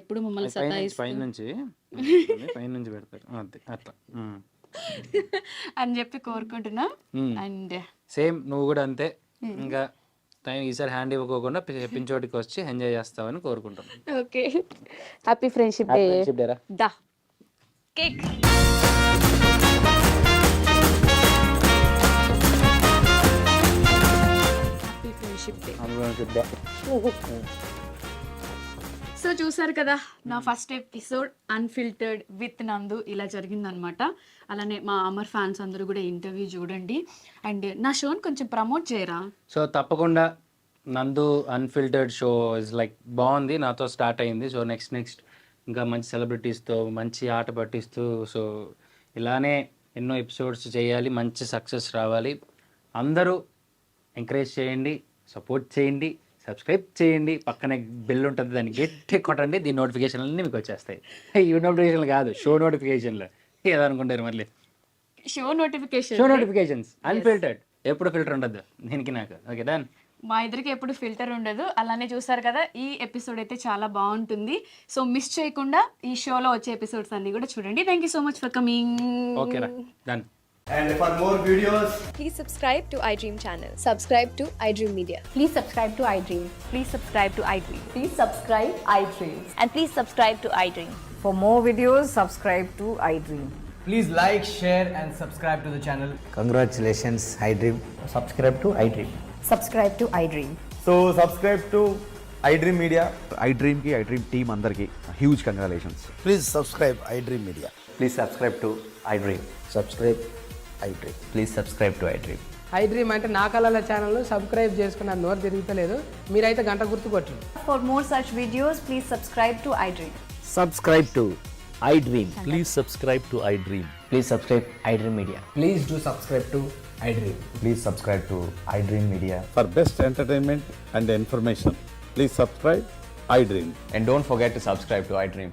ఎప్పుడు మమ్మల్ని పైనుంచి పెడతారు అట్లా అని చెప్పి కోరుకుంటున్నా. అండ్ సేమ్ నువ్వు కూడా అంతే. ఇంకా టైం ఈసారి హ్యాండ్ ఇవ్వకోకుండా పించోటికి వచ్చి ఎంజాయ్ చేస్తావని కోరుకుంటున్నాను. ఓకే, హ్యాపీ ఫ్రెండ్షిప్ డే రా. దా కేక్. సో చూసారు కదా నా ఫస్ట్ ఎపిసోడ్ అన్ఫిల్టర్డ్ విత్ నందు ఇలా జరిగిందనమాట. అలానే మా అమర్ ఫ్యాన్స్ అందరూ కూడా ఇంటర్వ్యూ చూడండి అండ్ నా షోని కొంచెం ప్రమోట్ చేయరా. సో తప్పకుండా నందు అన్ఫిల్టర్డ్ షో ఇస్ లైక్ బాగుంది, నాతో స్టార్ట్ అయింది. సో నెక్స్ట్ ఇంకా మంచి సెలబ్రిటీస్తో మంచి ఆట పట్టిస్తూ సో ఇలానే ఎన్నో ఎపిసోడ్స్ చేయాలి, మంచి సక్సెస్ రావాలి. అందరూ ఎంకరేజ్ చేయండి, సపోర్ట్ చేయండి, సబ్స్క్రైబ్ చేయండి, పక్కనే బెల్ ఉంటుంది దాన్ని గట్టి కొట్టండి, దీని నోటిఫికేషన్లు అన్నీ మీకు వచ్చేస్తాయి. ఈ నోటిఫికేషన్లు కాదు, షో నోటిఫికేషన్లు ఏదనుకుంటారు మళ్ళీ. షో నోటిఫికేషన్స్ అన్ఫిల్టర్డ్, ఎప్పుడు ఫిల్టర్ ఉండదు దీనికి నాకు. Okay done. మా ఇద్దరికి ఎప్పుడు ఫిల్టర్ ఉండదు. అలానే చూసారు కదా ఈ ఎపిసోడ్ అయితే చాలా బాగుంటుంది. సో మిస్ చేయకుండా ఈ షోలో వచ్చే ఎపిసోడ్స్ అన్ని కూడా చూడండి. Thank you so much for coming. Okay రా done. And for more videos, please subscribe to iDream channel. Subscribe to iDream Media. Please subscribe to iDream. Please subscribe to iDream. Please subscribe iDream. And please subscribe to iDream. For more videos, subscribe to iDream. please like, share and subscribe to the channel. Congratulations, iDream. Subscribe to iDream. Subscribe to iDream. So subscribe to iDream Media. iDream ki iDream team andarki huge congratulations. Please subscribe iDream Media. Please subscribe to iDream. Subscribe iDream. Please subscribe to iDream. iDream అంటే నా కళల channel subscribe చేసుకున్న నోరు తిరుగుతలేదు, మీరైతే గంట గుర్తు కొట్టండి. For more such videos, please subscribe to iDream. Subscribe to iDream. Please subscribe to iDream. Please subscribe iDream Media. Please do subscribe to iDream. Please subscribe to iDream Media. For best entertainment and information, please subscribe iDream. And don't forget to subscribe to iDream.